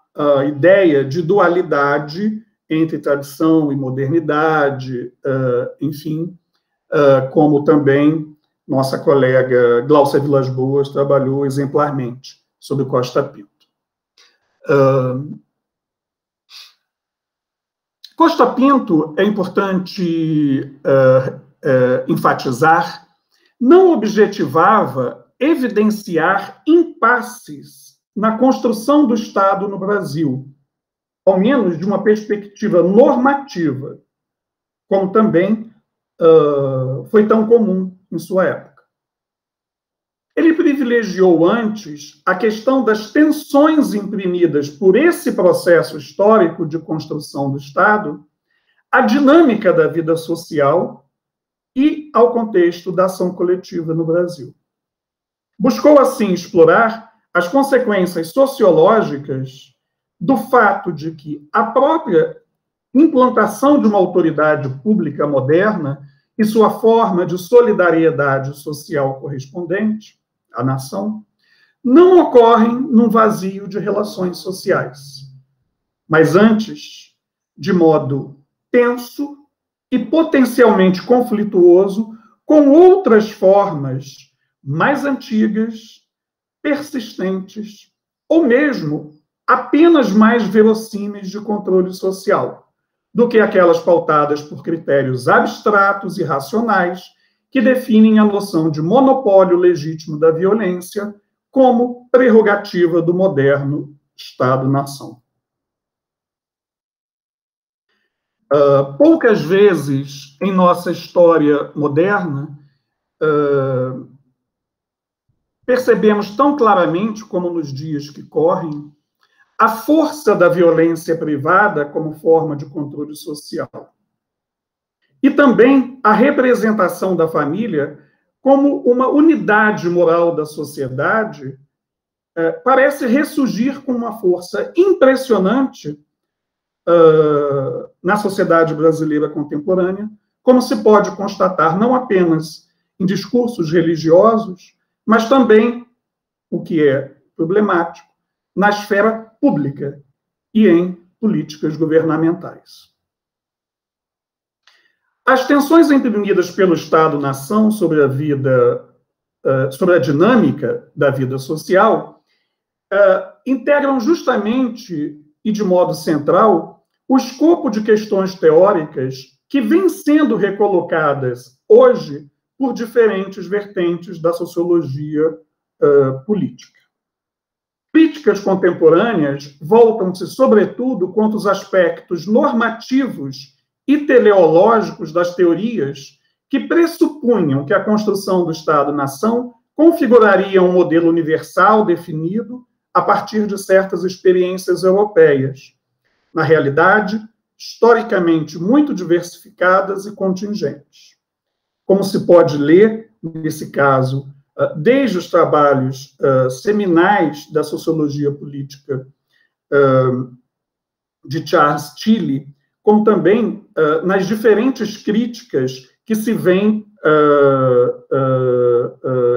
ideia de dualidade entre tradição e modernidade, enfim, como também nossa colega Gláucia Vilas Boas trabalhou exemplarmente sobre Costa Pinto. Costa Pinto, é importante enfatizar, não objetivava evidenciar impasses na construção do Estado no Brasil, ao menos de uma perspectiva normativa, como também foi tão comum em sua época. Ele privilegiou antes a questão das tensões imprimidas por esse processo histórico de construção do Estado, a dinâmica da vida social e ao contexto da ação coletiva no Brasil. Buscou, assim, explorar as consequências sociológicas do fato de que a própria implantação de uma autoridade pública moderna e sua forma de solidariedade social correspondente à nação, não ocorrem num vazio de relações sociais, mas antes, de modo tenso e potencialmente conflituoso, com outras formas mais antigas, persistentes, ou mesmo apenas mais verossímeis de controle social, do que aquelas pautadas por critérios abstratos e racionais que definem a noção de monopólio legítimo da violência como prerrogativa do moderno Estado-nação. Poucas vezes em nossa história moderna percebemos tão claramente como nos dias que correm a força da violência privada como forma de controle social. E também a representação da família como uma unidade moral da sociedade parece ressurgir com uma força impressionante na sociedade brasileira contemporânea, como se pode constatar não apenas em discursos religiosos, mas também, o que é problemático, na esfera pública e em políticas governamentais. As tensões imprimidas pelo Estado-nação sobre a vida, sobre a dinâmica da vida social, integram justamente e de modo central o escopo de questões teóricas que vêm sendo recolocadas hoje por diferentes vertentes da sociologia política. Críticas contemporâneas voltam-se, sobretudo, contra os aspectos normativos e teleológicos das teorias que pressupunham que a construção do Estado-nação configuraria um modelo universal definido a partir de certas experiências europeias, na realidade, historicamente muito diversificadas e contingentes. Como se pode ler, nesse caso, desde os trabalhos seminais da sociologia política de Charles Tilly, como também nas diferentes críticas que se vêm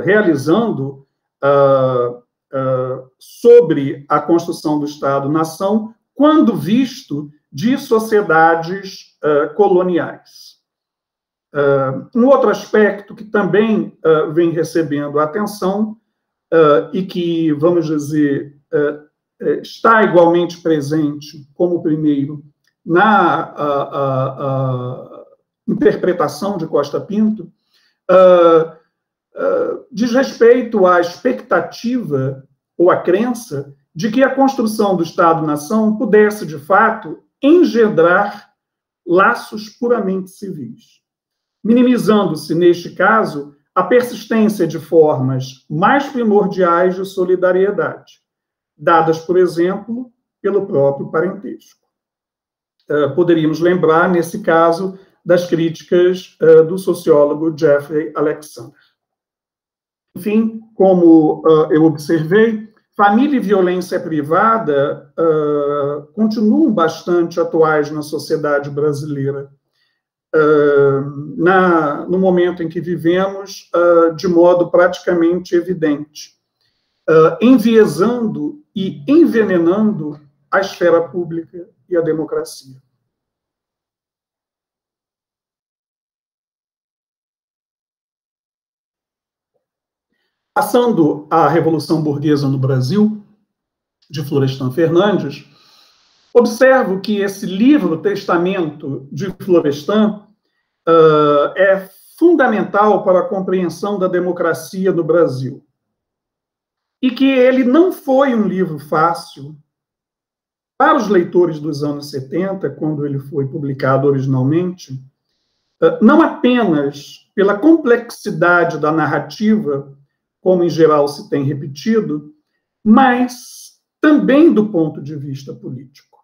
realizando sobre a construção do Estado-nação, quando visto de sociedades coloniais. Um outro aspecto que também vem recebendo atenção e que, vamos dizer, está igualmente presente como o primeiro na interpretação de Costa Pinto, diz respeito à expectativa ou à crença de que a construção do Estado-nação pudesse, de fato, engendrar laços puramente civis, minimizando-se, neste caso, a persistência de formas mais primordiais de solidariedade, dadas, por exemplo, pelo próprio parentesco. Poderíamos lembrar, nesse caso, das críticas do sociólogo Jeffrey Alexander. Enfim, como eu observei, família e violência privada continuam bastante atuais na sociedade brasileira, no momento em que vivemos, de modo praticamente evidente, enviesando e envenenando a esfera pública e a democracia. Passando à Revolução Burguesa no Brasil, de Florestan Fernandes, observo que esse livro, Testamento de Florestan, é fundamental para a compreensão da democracia no Brasil. E que ele não foi um livro fácil para os leitores dos anos 70, quando ele foi publicado originalmente, não apenas pela complexidade da narrativa, como em geral se tem repetido, mas também do ponto de vista político.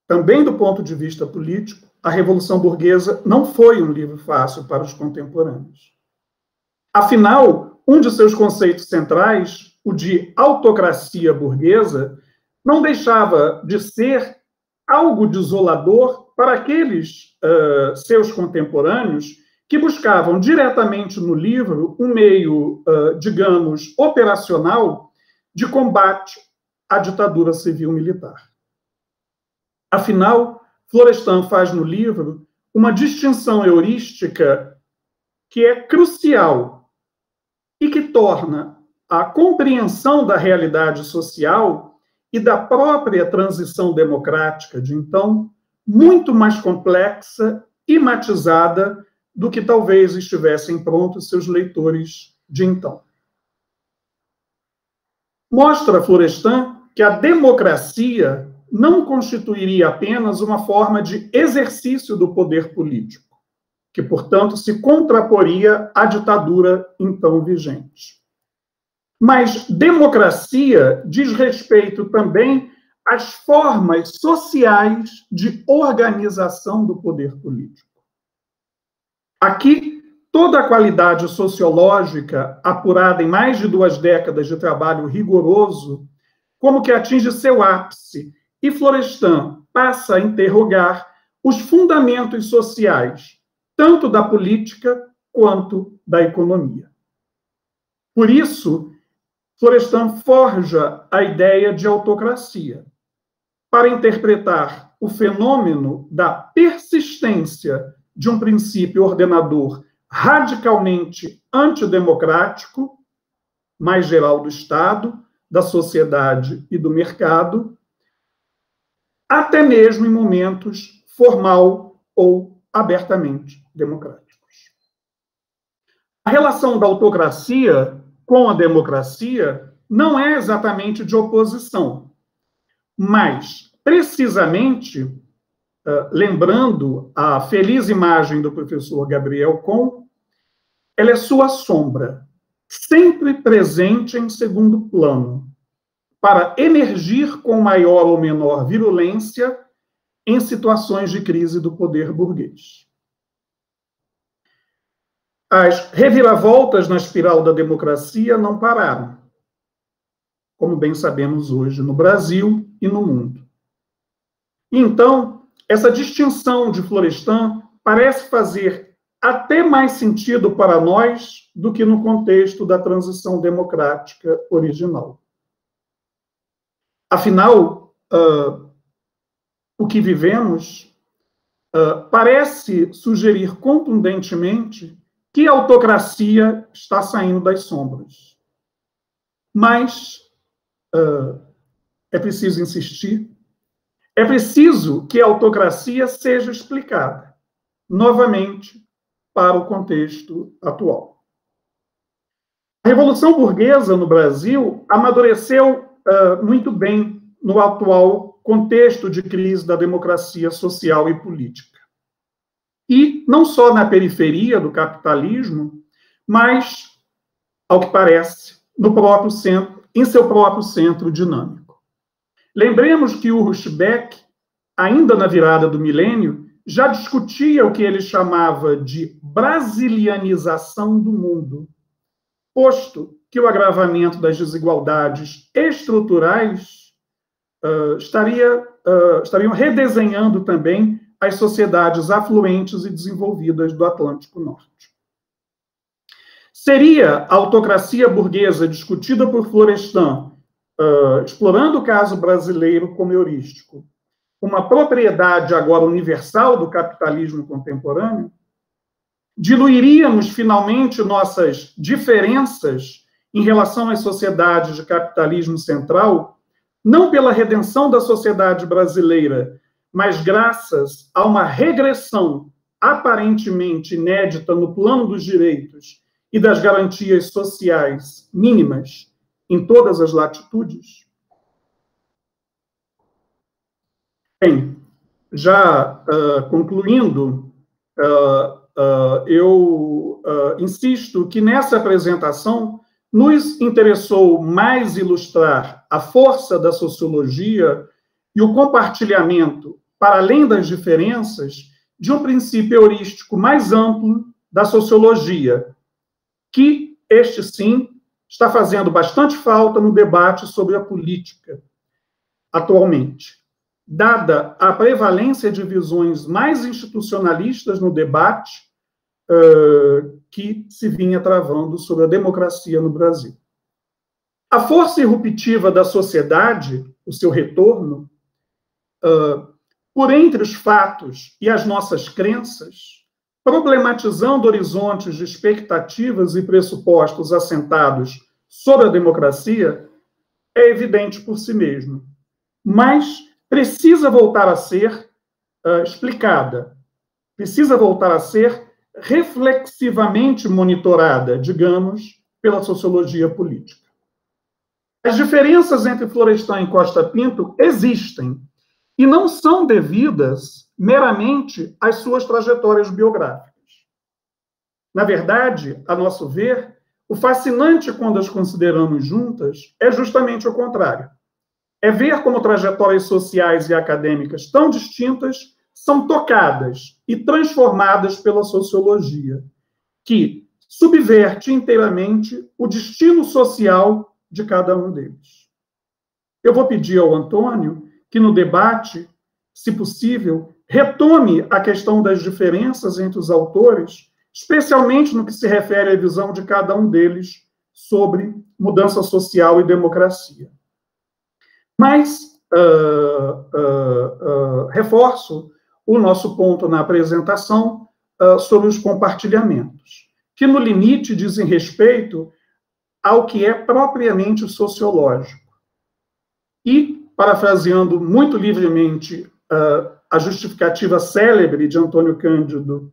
Também do ponto de vista político, a Revolução Burguesa não foi um livro fácil para os contemporâneos. Afinal, um de seus conceitos centrais, o de autocracia burguesa, não deixava de ser algo desolador para aqueles seus contemporâneos que buscavam diretamente no livro um meio, digamos, operacional de combate à ditadura civil-militar. Afinal, Florestan faz no livro uma distinção heurística que é crucial e que torna a compreensão da realidade social e da própria transição democrática de então muito mais complexa e matizada do que talvez estivessem prontos seus leitores de então. Mostra Florestan que a democracia não constituiria apenas uma forma de exercício do poder político, que, portanto, se contraporia à ditadura então vigente. Mas democracia diz respeito também às formas sociais de organização do poder político. Aqui, toda a qualidade sociológica, apurada em mais de 2 décadas de trabalho rigoroso, como que atinge seu ápice, e Florestan passa a interrogar os fundamentos sociais, tanto da política quanto da economia. Por isso, Florestan forja a ideia de autocracia, para interpretar o fenômeno da persistência de um princípio ordenador radicalmente antidemocrático, mais geral do Estado, da sociedade e do mercado, até mesmo em momentos formal ou abertamente democráticos. A relação da autocracia com a democracia não é exatamente de oposição, mas, precisamente, lembrando a feliz imagem do professor Gabriel Kohn, ela é sua sombra, sempre presente em segundo plano, para emergir com maior ou menor virulência em situações de crise do poder burguês. As reviravoltas na espiral da democracia não pararam, como bem sabemos hoje no Brasil e no mundo. Então, essa distinção de Florestan parece fazer até mais sentido para nós do que no contexto da transição democrática original. Afinal, o que vivemos parece sugerir contundentemente que a autocracia está saindo das sombras. Mas é preciso insistir, é preciso que a autocracia seja explicada, novamente, para o contexto atual. A Revolução Burguesa no Brasil amadureceu muito bem no atual contexto de crise da democracia social e política. E não só na periferia do capitalismo, mas, ao que parece, no próprio centro, em seu próprio centro dinâmico. Lembremos que o Houellebecq, ainda na virada do milênio, já discutia o que ele chamava de brasilianização do mundo, posto que o agravamento das desigualdades estruturais estariam redesenhando também as sociedades afluentes e desenvolvidas do Atlântico Norte. Seria a autocracia burguesa discutida por Florestan, explorando o caso brasileiro como heurístico, uma propriedade agora universal do capitalismo contemporâneo? Diluiríamos finalmente nossas diferenças em relação às sociedades de capitalismo central, não pela redenção da sociedade brasileira, mas graças a uma regressão aparentemente inédita no plano dos direitos e das garantias sociais mínimas em todas as latitudes? Bem, já concluindo, eu insisto que nessa apresentação nos interessou mais ilustrar a força da sociologia e o compartilhamento, para além das diferenças, de um princípio heurístico mais amplo da sociologia, que, este sim, está fazendo bastante falta no debate sobre a política atualmente. dada a prevalência de visões mais institucionalistas no debate que se vinha travando sobre a democracia no Brasil. A força irruptiva da sociedade, o seu retorno, por entre os fatos e as nossas crenças, problematizando horizontes de expectativas e pressupostos assentados sobre a democracia, é evidente por si mesmo, mas precisa voltar a ser explicada, precisa voltar a ser reflexivamente monitorada, digamos, pela sociologia política. As diferenças entre Florestan e Costa Pinto existem e não são devidas meramente às suas trajetórias biográficas. Na verdade, a nosso ver, o fascinante quando as consideramos juntas é justamente o contrário. É ver como trajetórias sociais e acadêmicas tão distintas são tocadas e transformadas pela sociologia, que subverte inteiramente o destino social de cada um deles. Eu vou pedir ao Antônio que, no debate, se possível, retome a questão das diferenças entre os autores, especialmente no que se refere à visão de cada um deles sobre mudança social e democracia. Mas reforço o nosso ponto na apresentação sobre os compartilhamentos, que no limite dizem respeito ao que é propriamente sociológico. E, parafraseando muito livremente a justificativa célebre de Antônio Cândido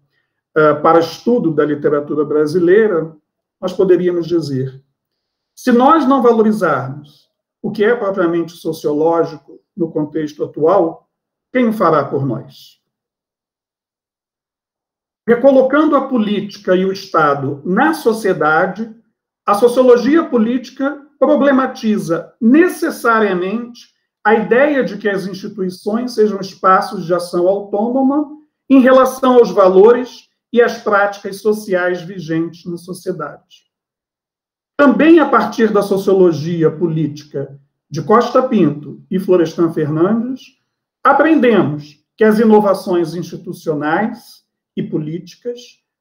para estudo da literatura brasileira, nós poderíamos dizer: se nós não valorizarmos o que é propriamente sociológico no contexto atual, quem o fará por nós? Recolocando a política e o Estado na sociedade, a sociologia política problematiza necessariamente a ideia de que as instituições sejam espaços de ação autônoma em relação aos valores e às práticas sociais vigentes na sociedade. Também a partir da sociologia política de Costa Pinto e Florestan Fernandes, aprendemos que as inovações institucionais e políticas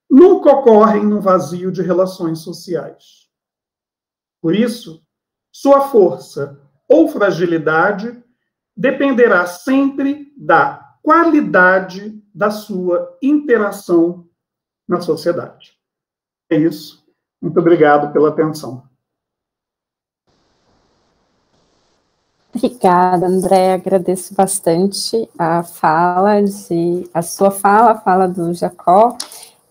nunca ocorrem num vazio de relações sociais. Por isso, sua força ou fragilidade dependerá sempre da qualidade da sua interação na sociedade. É isso. Muito obrigado pela atenção. Obrigada, André. Agradeço bastante a sua fala, a fala do Jacó.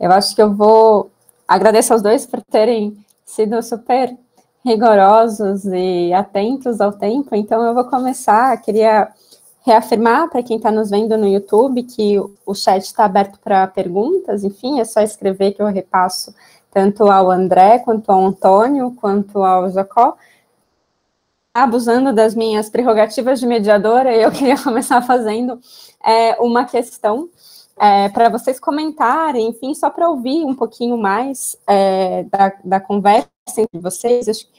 Eu acho que eu vou agradecer aos dois por terem sido super rigorosos e atentos ao tempo. Então, eu vou começar. Queria reafirmar para quem está nos vendo no YouTube que o chat está aberto para perguntas. Enfim, é só escrever que eu repasso tanto ao André, quanto ao Antônio, quanto ao Jacó. Abusando das minhas prerrogativas de mediadora, eu queria começar fazendo uma questão para vocês comentarem, enfim, só para ouvir um pouquinho mais da conversa entre vocês. Acho que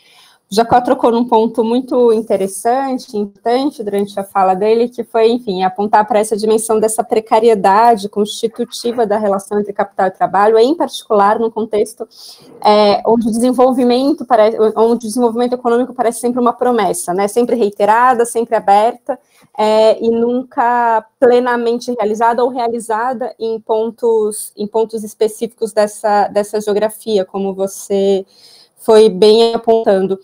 o Jacó trocou num ponto muito interessante, importante durante a fala dele, que foi, enfim, apontar para essa dimensão dessa precariedade constitutiva da relação entre capital e trabalho, em particular num contexto onde o desenvolvimento econômico parece sempre uma promessa, né? Sempre reiterada, sempre aberta, e nunca plenamente realizada ou realizada em pontos específicos dessa geografia, como você foi bem apontando.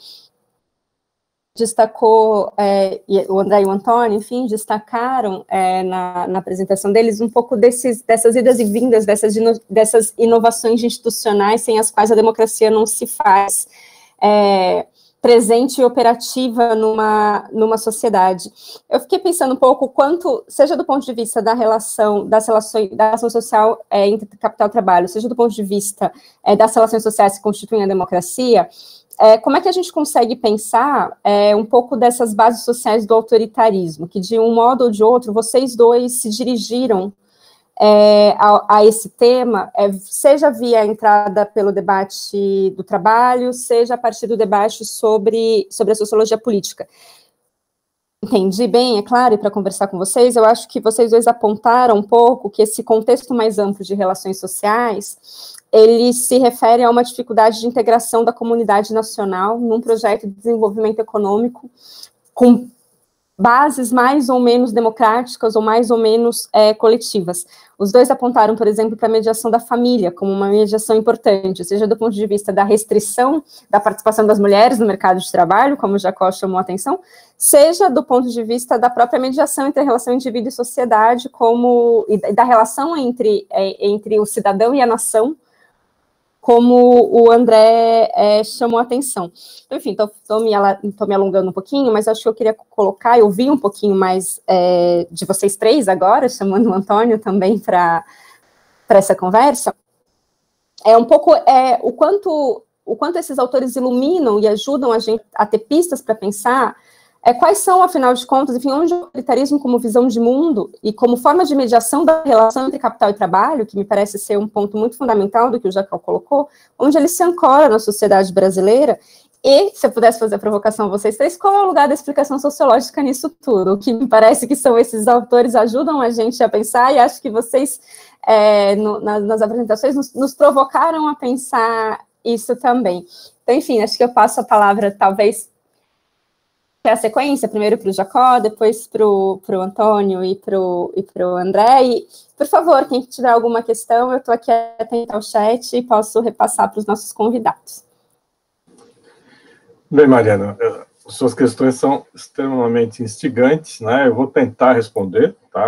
Destacou, o André e o Antônio, enfim, destacaram na apresentação deles um pouco dessas idas e vindas, dessas inovações institucionais sem as quais a democracia não se faz presente e operativa numa sociedade. Eu fiquei pensando um pouco quanto, seja do ponto de vista da relação social entre capital e trabalho, seja do ponto de vista das relações sociais que constituem a democracia, como é que a gente consegue pensar um pouco dessas bases sociais do autoritarismo, que de um modo ou de outro, vocês dois se dirigiram a esse tema, seja via a entrada pelo debate do trabalho, seja a partir do debate sobre a sociologia política. entendi bem, é claro, e para conversar com vocês, eu acho que vocês dois apontaram um pouco que esse contexto mais amplo de relações sociais, ele se refere a uma dificuldade de integração da comunidade nacional num projeto de desenvolvimento econômico com bases mais ou menos democráticas ou mais ou menos coletivas. Os dois apontaram, por exemplo, para a mediação da família como uma mediação importante, seja do ponto de vista da restrição da participação das mulheres no mercado de trabalho, como o Jacó chamou a atenção, seja do ponto de vista da própria mediação entre a relação indivíduo e sociedade, e da relação entre o cidadão e a nação, como o André chamou a atenção. Enfim, estou me alongando um pouquinho, mas acho que eu queria colocar, eu vi um pouquinho mais de vocês três agora, chamando o Antônio também para essa conversa, um pouco o quanto esses autores iluminam e ajudam a gente a ter pistas para pensar quais são, afinal de contas, enfim, onde o autoritarismo como visão de mundo e como forma de mediação da relação entre capital e trabalho, que me parece ser um ponto muito fundamental do que o Jacó colocou, onde ele se ancora na sociedade brasileira, e, se eu pudesse fazer a provocação a vocês três, qual é o lugar da explicação sociológica nisso tudo? O que me parece que são esses autores ajudam a gente a pensar, e acho que vocês, nas apresentações, nos provocaram a pensar isso também. Então, enfim, acho que eu passo a palavra, talvez, a sequência, primeiro para o Jacó, depois para o Antônio e para o André. E, por favor, quem tiver alguma questão, eu estou aqui atenta ao chat e posso repassar para os nossos convidados. Bem, Mariana, suas questões são extremamente instigantes, né? Eu vou tentar responder, tá?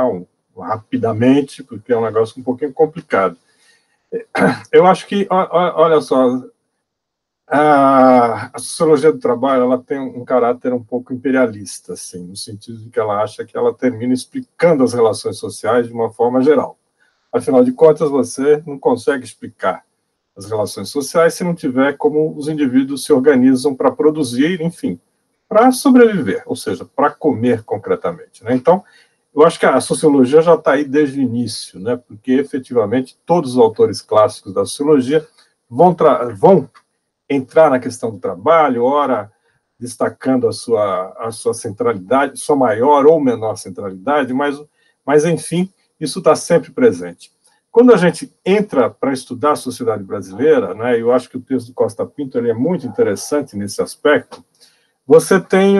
Rapidamente, porque é um negócio um pouquinho complicado. Eu acho que, olha só, a sociologia do trabalho, ela tem um caráter um pouco imperialista, assim, no sentido de que ela acha que ela termina explicando as relações sociais de uma forma geral. Afinal de contas, você não consegue explicar as relações sociais se não tiver como os indivíduos se organizam para produzir, enfim, para sobreviver, ou seja, para comer concretamente, né? Então, eu acho que a sociologia já está aí desde o início, né? Porque, efetivamente, todos os autores clássicos da sociologia vão entrar na questão do trabalho, ora destacando a sua centralidade, sua maior ou menor centralidade, mas enfim, isso está sempre presente. Quando a gente entra para estudar a sociedade brasileira, né, eu acho que o texto do Costa Pinto ele é muito interessante nesse aspecto, você tem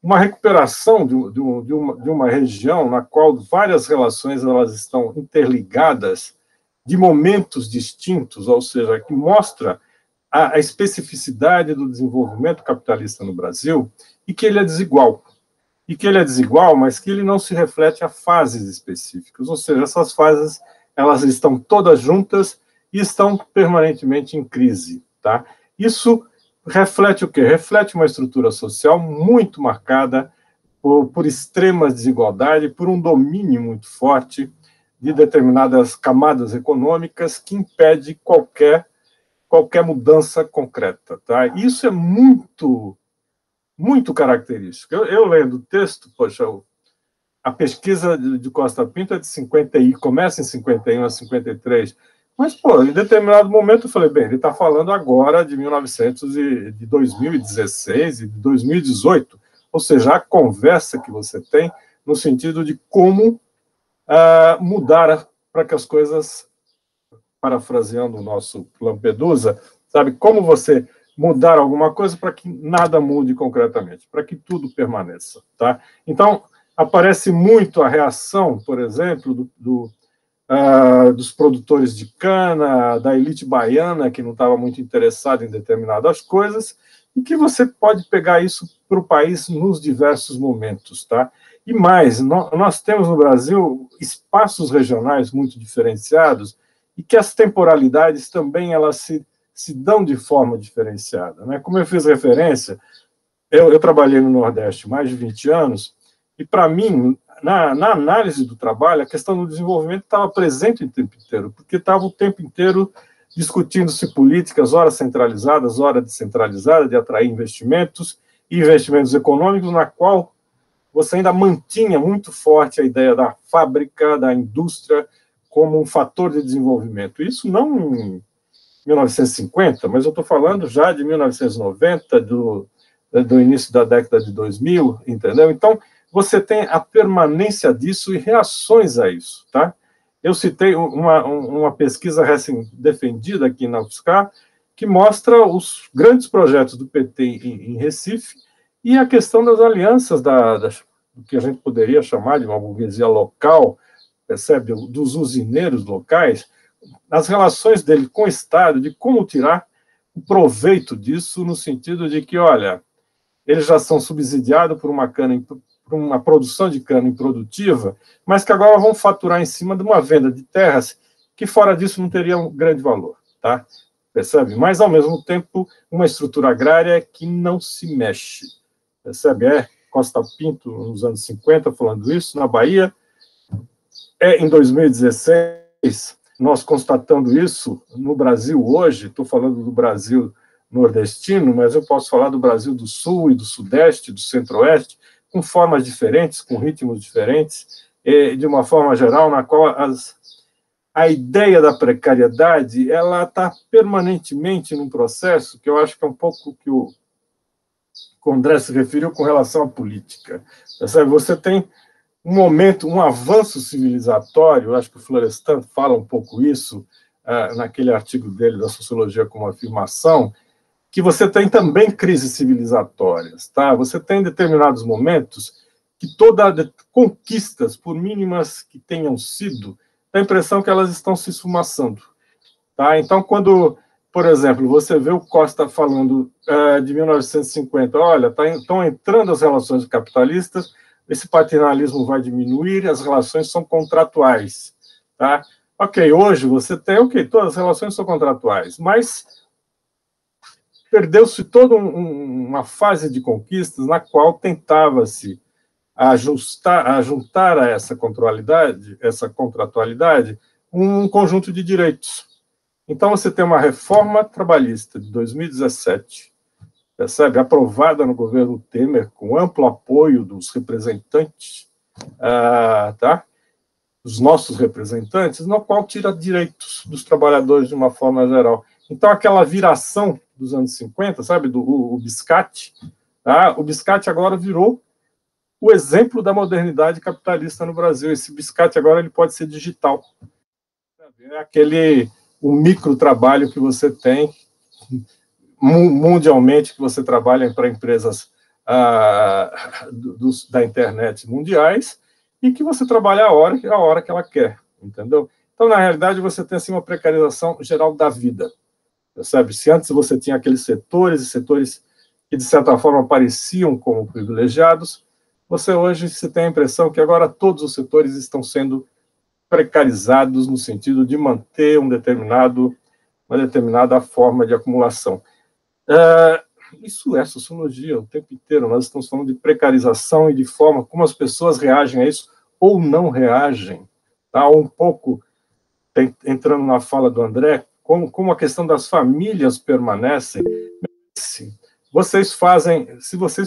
uma recuperação de uma região na qual várias relações elas estão interligadas de momentos distintos, ou seja, que mostra a especificidade do desenvolvimento capitalista no Brasil e que ele é desigual. E que ele é desigual, mas que ele não se reflete a fases específicas, ou seja, essas fases elas estão todas juntas e estão permanentemente em crise, tá? Isso reflete o quê? Reflete uma estrutura social muito marcada por extrema desigualdade, por um domínio muito forte de determinadas camadas econômicas que impede qualquer mudança concreta, tá? Isso é muito característico. Eu lendo o texto, poxa, a pesquisa de Costa Pinto é de 50 começa em 51 a 53, mas, pô, em determinado momento eu falei, bem, ele está falando agora de 2016 e de 2018, ou seja, a conversa que você tem no sentido de como mudar para que as coisas, parafraseando o nosso Lampedusa, sabe, como você mudar alguma coisa para que nada mude concretamente, para que tudo permaneça, tá? Então, aparece muito a reação, por exemplo, dos produtores de cana, da elite baiana, que não estava muito interessada em determinadas coisas, e que você pode pegar isso para o país nos diversos momentos, tá? E mais, nós temos no Brasil espaços regionais muito diferenciados e que as temporalidades também elas se dão de forma diferenciada, né? Como eu fiz referência, eu trabalhei no Nordeste mais de 20 anos e, para mim, na análise do trabalho, a questão do desenvolvimento estava presente o tempo inteiro, porque estava o tempo inteiro discutindo-se políticas, ora centralizadas, ora descentralizadas, de atrair investimentos e investimentos econômicos, na qual você ainda mantinha muito forte a ideia da fábrica, da indústria, como um fator de desenvolvimento. Isso não em 1950, mas eu estou falando já de 1990, do início da década de 2000, entendeu? Então, você tem a permanência disso e reações a isso, tá? Eu citei uma pesquisa recém-defendida aqui na UFSCar, que mostra os grandes projetos do PT em Recife e a questão das alianças do que a gente poderia chamar de uma burguesia local, percebe, dos usineiros locais, as relações dele com o Estado, de como tirar o proveito disso, no sentido de que, olha, eles já são subsidiados por uma produção de cana improdutiva, mas que agora vão faturar em cima de uma venda de terras que fora disso não teria um grande valor, tá? Percebe? Mas, ao mesmo tempo, uma estrutura agrária que não se mexe, percebe? Costa Pinto, nos anos 50, falando isso, na Bahia. Em 2016, nós constatando isso no Brasil hoje, estou falando do Brasil nordestino, mas eu posso falar do Brasil do Sul e do Sudeste, do Centro-Oeste, com formas diferentes, com ritmos diferentes, de uma forma geral, na qual a ideia da precariedade ela está permanentemente num processo que eu acho que é um pouco que o André se referiu com relação à política. Você tem um momento, um avanço civilizatório, eu acho que o Florestan fala um pouco isso naquele artigo dele da Sociologia como Afirmação, que você tem também crises civilizatórias, tá? Você tem determinados momentos que conquistas, por mínimas que tenham sido, dá a impressão que elas estão se esfumaçando, tá? Então, quando, por exemplo, você vê o Costa falando de 1950, olha, estão entrando as relações capitalistas, esse paternalismo vai diminuir, as relações são contratuais, tá? Ok, hoje você tem, todas as relações são contratuais, mas perdeu-se toda uma fase de conquistas na qual tentava-se juntar a essa contratualidade, um conjunto de direitos. Então, você tem uma reforma trabalhista de 2017, percebe? Aprovada no governo Temer, com amplo apoio dos representantes, tá? Dos nossos representantes, no qual tira direitos dos trabalhadores de uma forma geral. Então, aquela viração dos anos 50, sabe, o Biscate, tá? O Biscate agora virou o exemplo da modernidade capitalista no Brasil. Esse Biscate agora ele pode ser digital. É o microtrabalho que você tem mundialmente, que você trabalha para empresas da internet mundiais e que você trabalha a hora que ela quer, entendeu? Então, na realidade, você tem assim, uma precarização geral da vida. Percebe? Se antes você tinha aqueles setores que, de certa forma, pareciam como privilegiados, hoje tem a impressão que agora todos os setores estão sendo precarizados no sentido de manter uma determinada forma de acumulação. Isso é sociologia o tempo inteiro. Nós estamos falando de precarização e de forma como as pessoas reagem a isso ou não reagem. Tá? Um pouco, entrando na fala do André, como a questão das famílias permanecem. Se vocês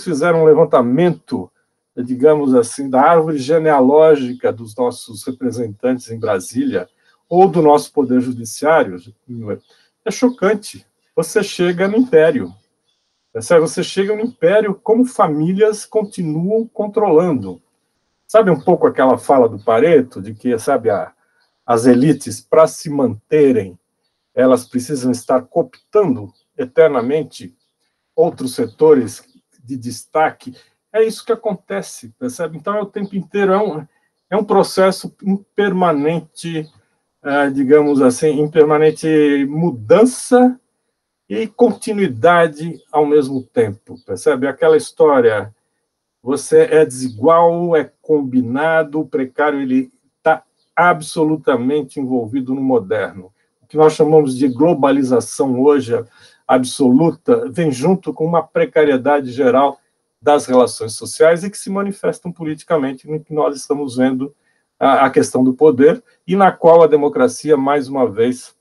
fizeram um levantamento, digamos assim, da árvore genealógica dos nossos representantes em Brasília, ou do nosso Poder Judiciário, é chocante. Você chega no Império. Você chega no Império como famílias continuam controlando. Sabe um pouco aquela fala do Pareto, de que, sabe, as elites, para se manterem, elas precisam estar cooptando eternamente outros setores de destaque. É isso que acontece, percebe? Então, o tempo inteiro é um processo impermanente, digamos assim, em permanente mudança e continuidade ao mesmo tempo, percebe? Aquela história, você é desigual, é combinado, o precário ele está absolutamente envolvido no moderno. O que nós chamamos de globalização hoje absoluta vem junto com uma precariedade geral das relações sociais e que se manifestam politicamente no que nós estamos vendo a questão do poder e na qual a democracia, mais uma vez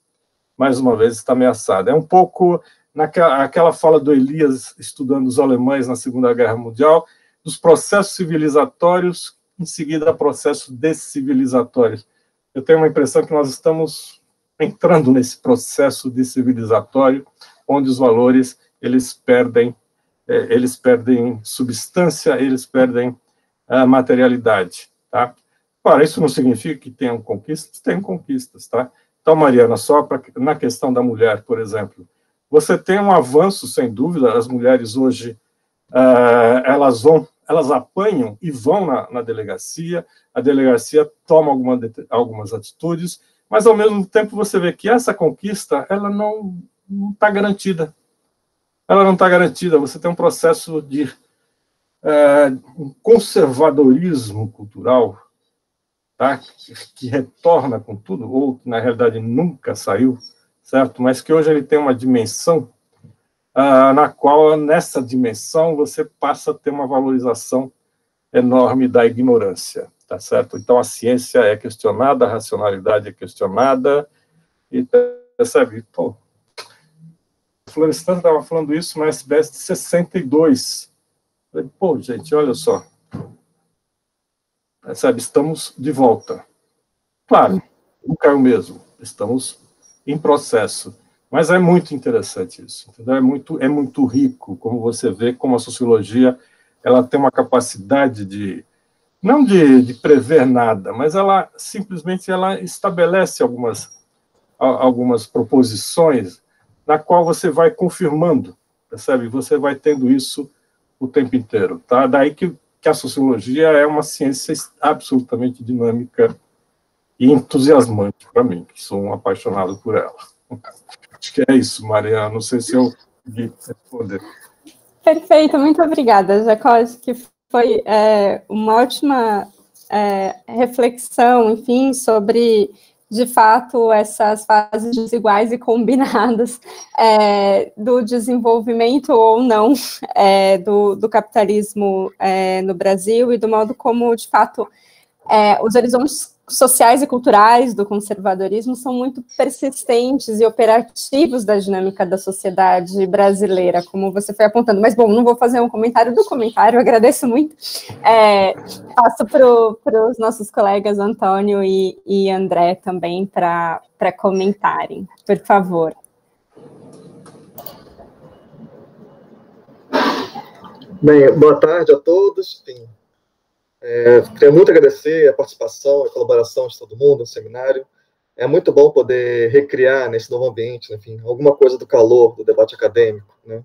está ameaçada. É um pouco aquela fala do Elias estudando os alemães na Segunda Guerra Mundial, dos processos civilizatórios, em seguida processos descivilizatórios. Eu tenho uma impressão que nós estamos entrando nesse processo descivilizatório, onde os valores eles perdem eles perdem substância, eles perdem materialidade, tá? Ora, isso não significa que tenham conquistas, tem conquistas, tá? Então, Mariana, só na questão da mulher, por exemplo, você tem um avanço, sem dúvida, as mulheres hoje, elas apanham e vão na delegacia, a delegacia toma algumas atitudes, mas, ao mesmo tempo, você vê que essa conquista, ela não está garantida. Ela não está garantida, você tem um processo de um conservadorismo cultural, tá? Que retorna com tudo, ou que, na realidade, nunca saiu, certo? Mas que hoje ele tem uma dimensão na qual, nessa dimensão, você passa a ter uma valorização enorme da ignorância, tá certo? Então, a ciência é questionada, a racionalidade é questionada, e percebe, pô, o Florestan estava falando isso no SBS de 62. Falei, pô, gente, olha só, sabe, estamos de volta. Claro, não caiu mesmo, estamos em processo, mas é muito interessante isso, entendeu? É muito rico, como você vê, como a sociologia, ela tem uma capacidade não de prever nada, mas ela simplesmente estabelece algumas proposições na qual você vai confirmando, percebe? Você vai tendo isso o tempo inteiro, tá? Daí que a sociologia é uma ciência absolutamente dinâmica e entusiasmante para mim, que sou um apaixonado por ela. Acho que é isso, Mariana. Não sei se eu consegui responder. Perfeito, muito obrigada, Jacó. Acho que foi uma ótima reflexão, enfim, sobre, de fato, essas fases desiguais e combinadas do desenvolvimento ou não do capitalismo no Brasil e do modo como, de fato, os horizontes sociais e culturais do conservadorismo são muito persistentes e operativos da dinâmica da sociedade brasileira, como você foi apontando. Mas, bom, não vou fazer um comentário do comentário, eu agradeço muito. Passo para os nossos colegas Antônio e André também para comentarem, por favor. Bem, boa tarde a todos. Queria muito agradecer a participação, a colaboração de todo mundo no seminário. É muito bom poder recriar nesse novo ambiente, enfim, alguma coisa do calor do debate acadêmico, né?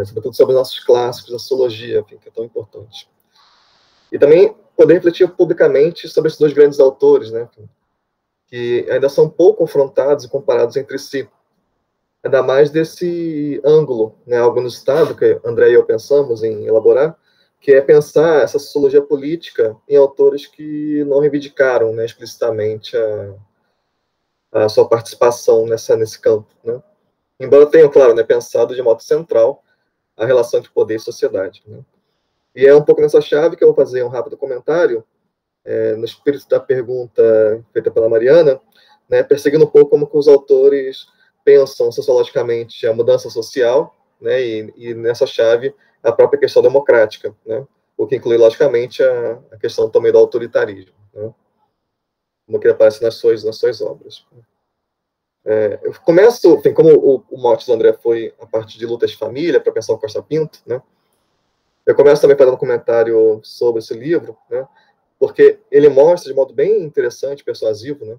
Sobretudo sobre nossos clássicos da sociologia, enfim, que é tão importante. E também poder refletir publicamente sobre esses dois grandes autores, né, que ainda são pouco confrontados e comparados entre si. Ainda mais desse ângulo, né, algo no Estado, que André e eu pensamos em elaborar, que é pensar essa sociologia política em autores que não reivindicaram, né, explicitamente a sua participação nesse campo, né? Embora tenham, claro, né, pensado de modo central a relação entre poder e sociedade, né? E é um pouco nessa chave que eu vou fazer um rápido comentário, no espírito da pergunta feita pela Mariana, né, perseguindo um pouco como que os autores pensam sociologicamente a mudança social, né, e nessa chave a própria questão democrática, né, o que inclui, logicamente, a questão também do autoritarismo, né, como que aparece nas suas obras. Eu começo, enfim, como o mote do André foi a partir de lutas de família, para pensar o Costa Pinto, né, eu começo também fazendo um comentário sobre esse livro, né, porque ele mostra de modo bem interessante, persuasivo, né,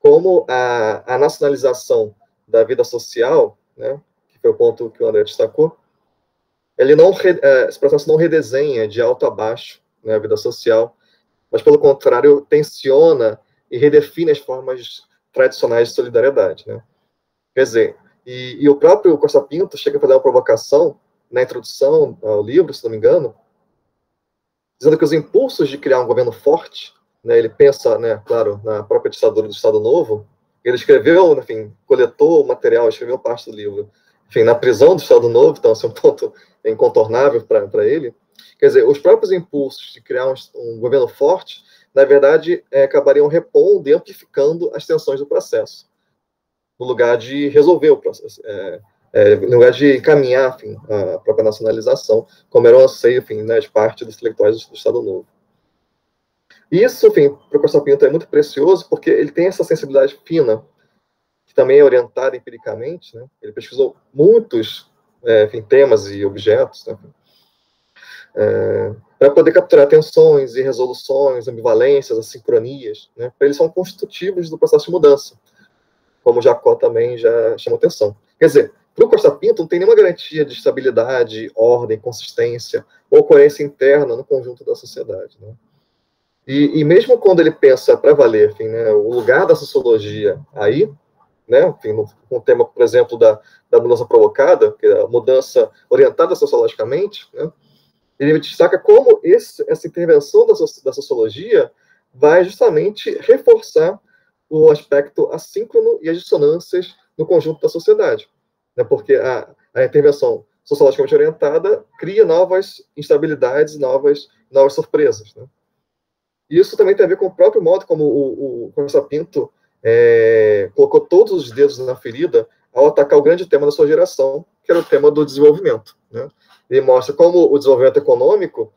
como a nacionalização da vida social, né, que foi o ponto que o André destacou, esse processo não redesenha de alto a baixo, né, a vida social, mas, pelo contrário, tensiona e redefine as formas tradicionais de solidariedade, né? Quer dizer, e o próprio Costa Pinto chega a fazer uma provocação na introdução ao livro, se não me engano, dizendo que os impulsos de criar um governo forte, né, ele pensa, né, claro, na própria ditadura do Estado Novo, ele escreveu, enfim, coletou o material, escreveu parte do livro, enfim, na prisão do Estado Novo, então esse é um ponto incontornável para ele. Quer dizer, os próprios impulsos de criar um governo forte, na verdade, acabariam repondo e amplificando as tensões do processo, no lugar de resolver o processo, no lugar de encaminhar, enfim, a própria nacionalização, como era o anseio, enfim, né, de parte dos intelectuais do Estado Novo. Isso, enfim, para o Costa Pinto é muito precioso, porque ele tem essa sensibilidade fina, que também é orientada empiricamente, né? Ele pesquisou muitos enfim, temas e objetos, né? Para poder capturar tensões e resoluções, ambivalências, assincronias, né? Eles são constitutivos do processo de mudança, como o Jacó também já chamou atenção. Quer dizer, para o Costa Pinto não tem nenhuma garantia de estabilidade, ordem, consistência ou coerência interna no conjunto da sociedade, né? E mesmo quando ele pensa para valer, enfim, né, o lugar da sociologia aí, né, enfim, no tema, por exemplo, da mudança provocada, que é a mudança orientada sociologicamente, né, ele destaca como essa intervenção da sociologia vai justamente reforçar o aspecto assíncrono e as dissonâncias no conjunto da sociedade, né, porque a intervenção sociologicamente orientada cria novas instabilidades, novas surpresas, né. Isso também tem a ver com o próprio modo como o Costa Pinto colocou todos os dedos na ferida ao atacar o grande tema da sua geração, que era o tema do desenvolvimento, né? Ele mostra como o desenvolvimento econômico,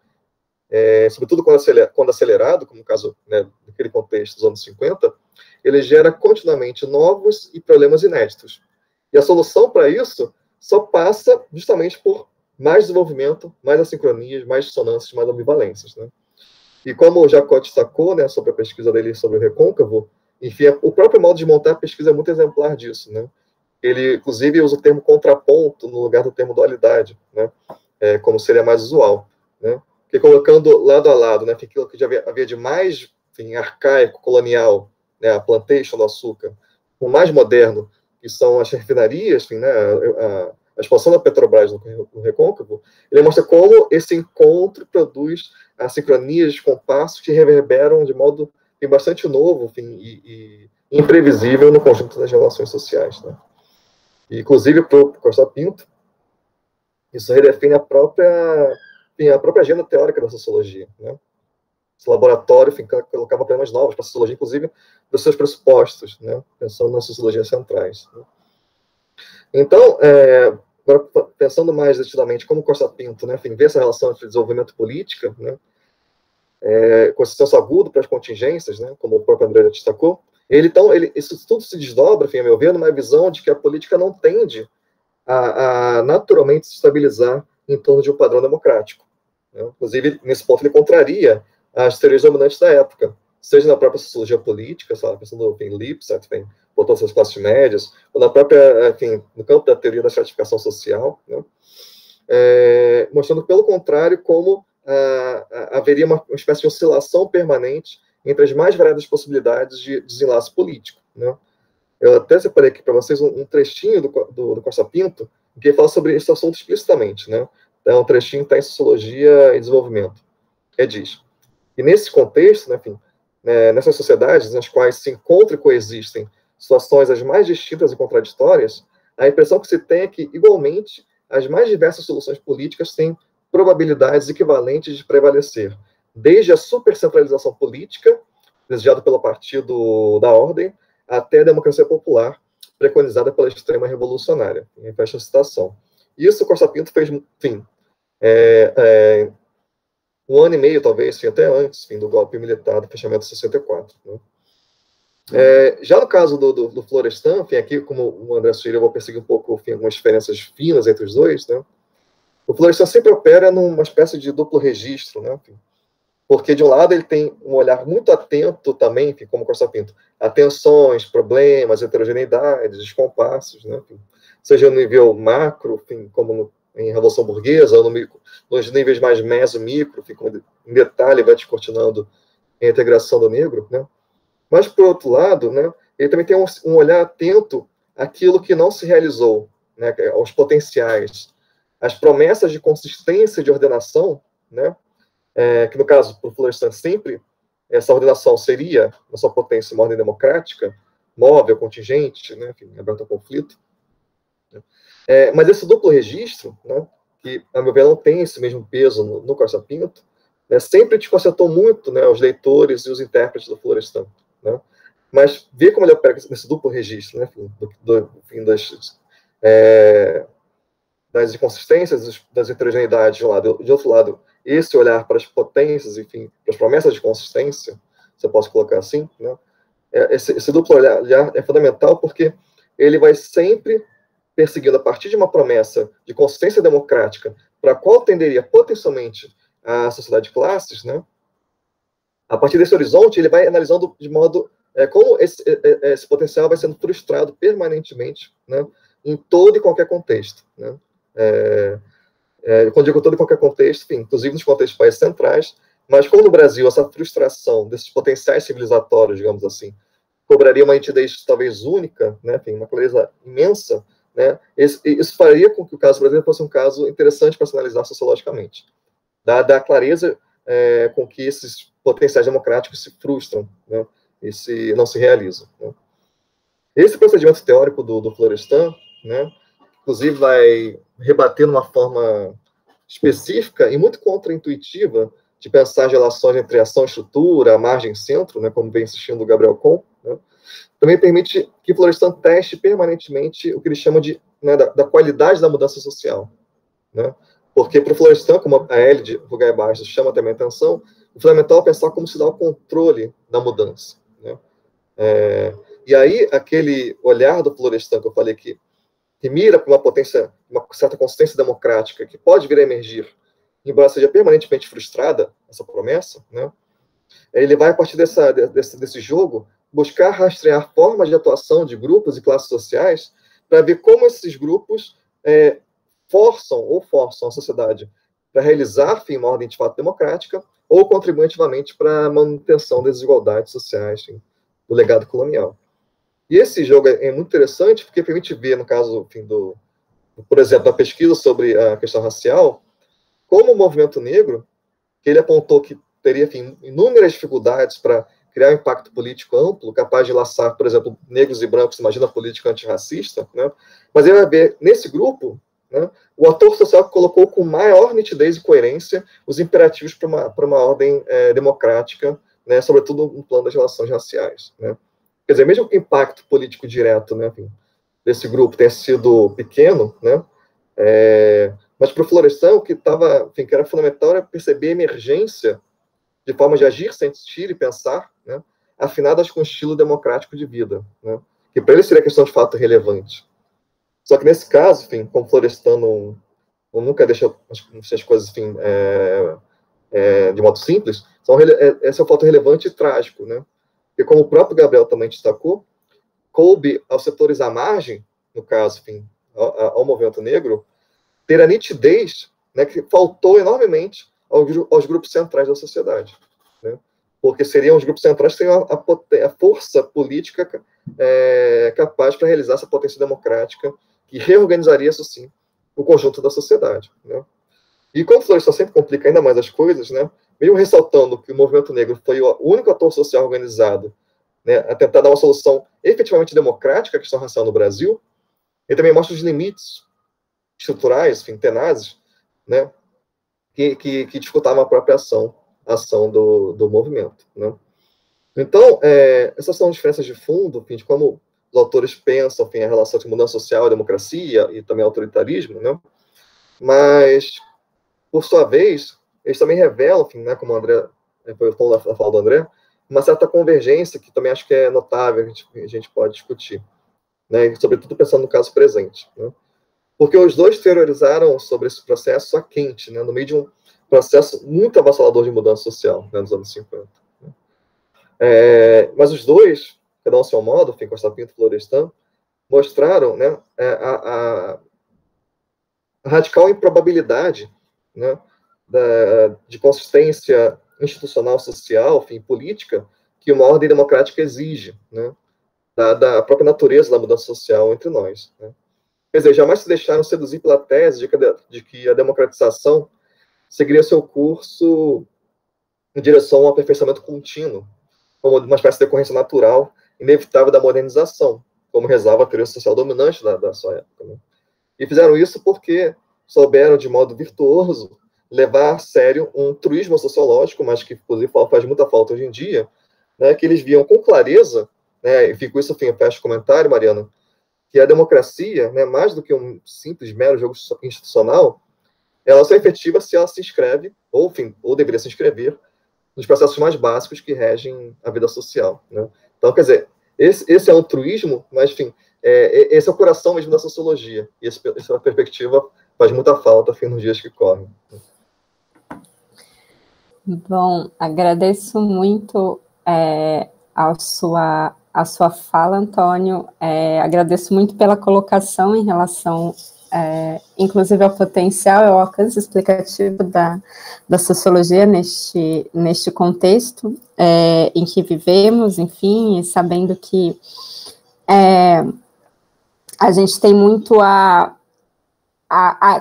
sobretudo quando acelerado, como no caso, né, daquele contexto dos anos 50, ele gera continuamente novos e problemas inéditos. E a solução para isso só passa justamente por mais desenvolvimento, mais assincronias, mais dissonâncias, mais ambivalências, né? E como o Jacó destacou, né, sobre a pesquisa dele sobre o recôncavo, enfim, o próprio modo de montar a pesquisa é muito exemplar disso, né? Ele, inclusive, usa o termo contraponto no lugar do termo dualidade, né? Como seria mais usual, né? Porque colocando lado a lado, né, aquilo que já havia de mais, enfim, arcaico, colonial, né, a plantation do açúcar, o mais moderno, que são as refinarias, enfim, né, a expansão da Petrobras no recôncavo, ele mostra como esse encontro produz assincronias, descompassos que reverberam de modo bastante novo, enfim, e imprevisível no conjunto das relações sociais, né? E, inclusive, para o Costa Pinto, isso redefine a própria agenda teórica da sociologia, né? Esse laboratório, enfim, colocava problemas novos para a sociologia, inclusive dos seus pressupostos, né? Pensando nas sociologias centrais, né? Então, agora, pensando mais detidamente como Costa Pinto, né, enfim, vê essa relação entre desenvolvimento e política, né, com esse senso agudo para as contingências, né, como o próprio André já destacou, isso tudo se desdobra, enfim, a meu ver, numa visão de que a política não tende a naturalmente se estabilizar em torno de um padrão democrático, né? Inclusive, nesse ponto, ele contraria as teorias dominantes da época, seja na própria sociologia política, sabe, pensando em Lipset, enfim, botou essas classes médias, ou na própria, enfim, no campo da teoria da estratificação social, né? Mostrando, pelo contrário, como haveria uma espécie de oscilação permanente entre as mais variadas possibilidades de desenlace político, né? Eu até separei aqui para vocês um trechinho do Costa Pinto, que fala sobre esse assunto explicitamente, né? É um trechinho que está em Sociologia e Desenvolvimento. Ele diz: e nesse contexto, né, enfim, nessas sociedades nas quais se encontram e coexistem situações as mais distintas e contraditórias, a impressão que se tem é que, igualmente, as mais diversas soluções políticas têm probabilidades equivalentes de prevalecer, desde a supercentralização política, desejada pelo Partido da Ordem, até a democracia popular, preconizada pela extrema revolucionária. Fecha a citação. Isso o Costa Pinto fez, enfim, um ano e meio, talvez, enfim, até antes, enfim, do golpe militar, do fechamento de 64. Né? Já no caso do Florestan, enfim, aqui, como o André sugeriu, eu vou perseguir um pouco, enfim, algumas diferenças finas entre os dois, né? O Florestan sempre opera numa espécie de duplo registro, né? Enfim, porque, de um lado, ele tem um olhar muito atento também, enfim, como Costa Pinto, a tensões, problemas, heterogeneidades, descompassos, né? Enfim, seja no nível macro, enfim, como em Revolução Burguesa, ou nos níveis mais meso-micro, enfim, como em detalhe vai descortinando a integração do negro, né? Mas, por outro lado, né, ele também tem um olhar atento àquilo que não se realizou, né, aos potenciais, às promessas de consistência de ordenação, né, que, no caso, para o Florestan, sempre essa ordenação seria, na sua potência, uma ordem democrática, móvel, contingente, né, enfim, aberta ao conflito. Mas esse duplo registro, né, que, a meu ver, não tem esse mesmo peso no Costa Pinto, né, sempre desconcertou muito, né, os leitores e os intérpretes do Florestan. Né? Mas ver como ele opera nesse duplo registro, né, das inconsistências, das heterogeneidades de um lado, de outro lado, esse olhar para as potências, enfim, para as promessas de consistência, se eu posso colocar assim, né? Esse duplo olhar é fundamental porque ele vai sempre perseguindo a partir de uma promessa de consciência democrática, para a qual tenderia potencialmente a sociedade de classes, né? A partir desse horizonte, ele vai analisando de modo como esse potencial vai sendo frustrado permanentemente, né, em todo e qualquer contexto. Né? Quando digo todo e qualquer contexto, enfim, inclusive nos contextos de países centrais, mas como no Brasil essa frustração desses potenciais civilizatórios, digamos assim, cobraria uma entidade talvez única, né, enfim, uma clareza imensa, né, isso faria com que o caso brasileiro fosse um caso interessante para se analisar sociologicamente, dada a clareza com que esses potenciais democráticos se frustram, né, e não se realizam. Né. Esse procedimento teórico do Florestan, né, inclusive vai rebater numa forma específica e muito contraintuitiva de pensar as relações entre ação e estrutura, margem e centro, né, como vem insistindo o Gabriel Kohn, né, também permite que Florestan teste permanentemente o que ele chama de, né, da qualidade da mudança social. Né, porque para o Florestan, como a L de Rugai Bastos chama também a atenção, o fundamental é pensar como se dá o controle da mudança. Né. E aí, aquele olhar do Florestan que eu falei que mira para uma potência, uma certa consciência democrática que pode vir a emergir, embora seja permanentemente frustrada, essa promessa, né, ele vai, a partir desse jogo, buscar rastrear formas de atuação de grupos e classes sociais para ver como esses grupos forçam a sociedade para realizar, enfim, uma ordem de fato democrática ou contribuem ativamente para a manutenção das desigualdades sociais, enfim, do legado colonial. E esse jogo é muito interessante porque permite ver, no caso, enfim, por exemplo, da pesquisa sobre a questão racial, como o movimento negro, que ele apontou que teria, enfim, inúmeras dificuldades para criar um impacto político amplo, capaz de laçar, por exemplo, negros e brancos, imagina a política antirracista, né? Mas ele vai ver, nesse grupo, né, o ator social que colocou com maior nitidez e coerência os imperativos para uma ordem democrática, né, sobretudo no plano das relações raciais. Né? Quer dizer, mesmo que o impacto político direto, né, enfim, desse grupo tenha sido pequeno, né, mas para o Florestan, o que era fundamental era perceber a emergência de formas de agir, sentir e pensar, né, afinadas com o estilo democrático de vida, né, que para ele seria questão de fato relevante. Só que nesse caso, enfim, como Florestan nunca deixa as coisas, enfim, de modo simples, esse é um fato relevante e trágico, né? Porque, como o próprio Gabriel também destacou, coube aos setores à margem, no caso, enfim, ao movimento negro, ter a nitidez, né, que faltou enormemente aos grupos centrais da sociedade. Né? Porque seriam os grupos centrais que teriam a força política capaz para realizar essa potência democrática que reorganizaria, isso sim, o conjunto da sociedade. Né? E como o Florestan sempre complica ainda mais as coisas, né, mesmo ressaltando que o movimento negro foi o único ator social organizado, né, a tentar dar uma solução efetivamente democrática à questão racial no Brasil, ele também mostra os limites estruturais, enfim, tenazes, né, que dificultavam a própria ação do movimento. Né. Então, essas são diferenças de fundo, enfim, de como os autores pensam, enfim, a relação entre mudança social e democracia e também autoritarismo, né, mas, por sua vez, eles também revelam, enfim, né, como o André, foi o tom da fala do André, uma certa convergência que também acho que é notável, a gente pode discutir, né, sobretudo pensando no caso presente. Né, porque os dois teorizaram sobre esse processo a quente, né, no meio de um processo muito avassalador de mudança social, né, nos anos 50. Né. Mas os dois, cada um ao seu modo, enfim, Costa Pinto e Florestan, mostraram, né, a radical improbabilidade, né, de consistência institucional, social, enfim, política, que uma ordem democrática exige, né, da própria natureza da mudança social entre nós. Né. Quer dizer, jamais se deixaram seduzir pela tese de que a democratização seguiria seu curso em direção ao aperfeiçoamento contínuo, como uma espécie de decorrência natural, inevitável da modernização, como rezava a teoria social dominante da sua época. Né. E fizeram isso porque souberam, de modo virtuoso, levar a sério um truísmo sociológico, mas que, inclusive, faz muita falta hoje em dia, né, que eles viam com clareza, né, e fico isso, enfim, eu fecho o comentário, Mariana, que a democracia, né, mais do que um simples, mero jogo institucional, ela só é efetiva se ela se inscreve, ou, enfim, ou deveria se inscrever, nos processos mais básicos que regem a vida social. Né. Então, quer dizer, esse é um truísmo, mas, enfim, esse é o coração mesmo da sociologia, e essa perspectiva faz muita falta nos dias que correm. Bom, agradeço muito a sua fala, Antônio, agradeço muito pela colocação em relação, inclusive, ao potencial e ao alcance explicativo da sociologia neste contexto em que vivemos, enfim, e sabendo que a gente tem muito a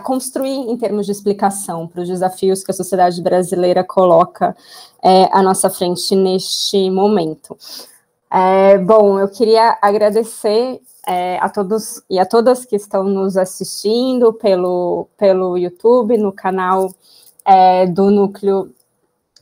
construir em termos de explicação para os desafios que a sociedade brasileira coloca à nossa frente neste momento. Bom, eu queria agradecer a todos e a todas que estão nos assistindo pelo YouTube, no canal do Núcleo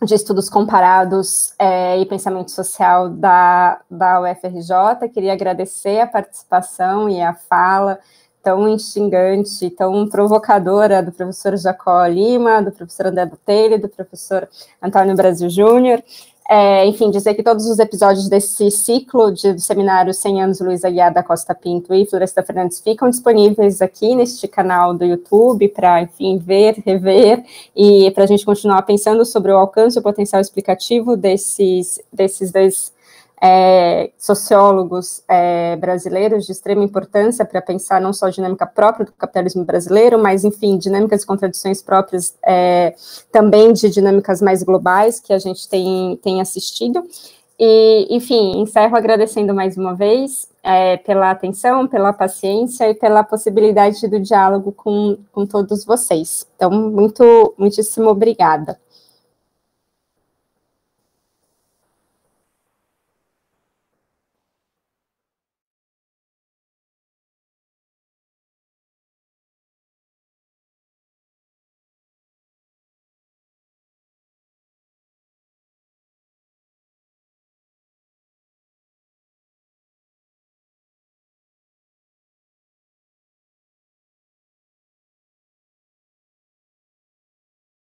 de Estudos Comparados e Pensamento Social da UFRJ. Queria agradecer a participação e a fala tão instigante, tão provocadora do professor Jacó Lima, do professor André Botelho, do professor Antônio Brasil Júnior. Enfim, dizer que todos os episódios desse ciclo do seminário 100 anos Luiz Aguiar da Costa Pinto e Floresta Fernandes ficam disponíveis aqui neste canal do YouTube para, enfim, ver, rever e para a gente continuar pensando sobre o alcance e o potencial explicativo desses dois sociólogos brasileiros de extrema importância para pensar não só a dinâmica própria do capitalismo brasileiro, mas, enfim, dinâmicas e contradições próprias também de dinâmicas mais globais que a gente tem assistido. E, enfim, encerro agradecendo mais uma vez pela atenção, pela paciência e pela possibilidade do diálogo com todos vocês. Então, muitíssimo obrigada.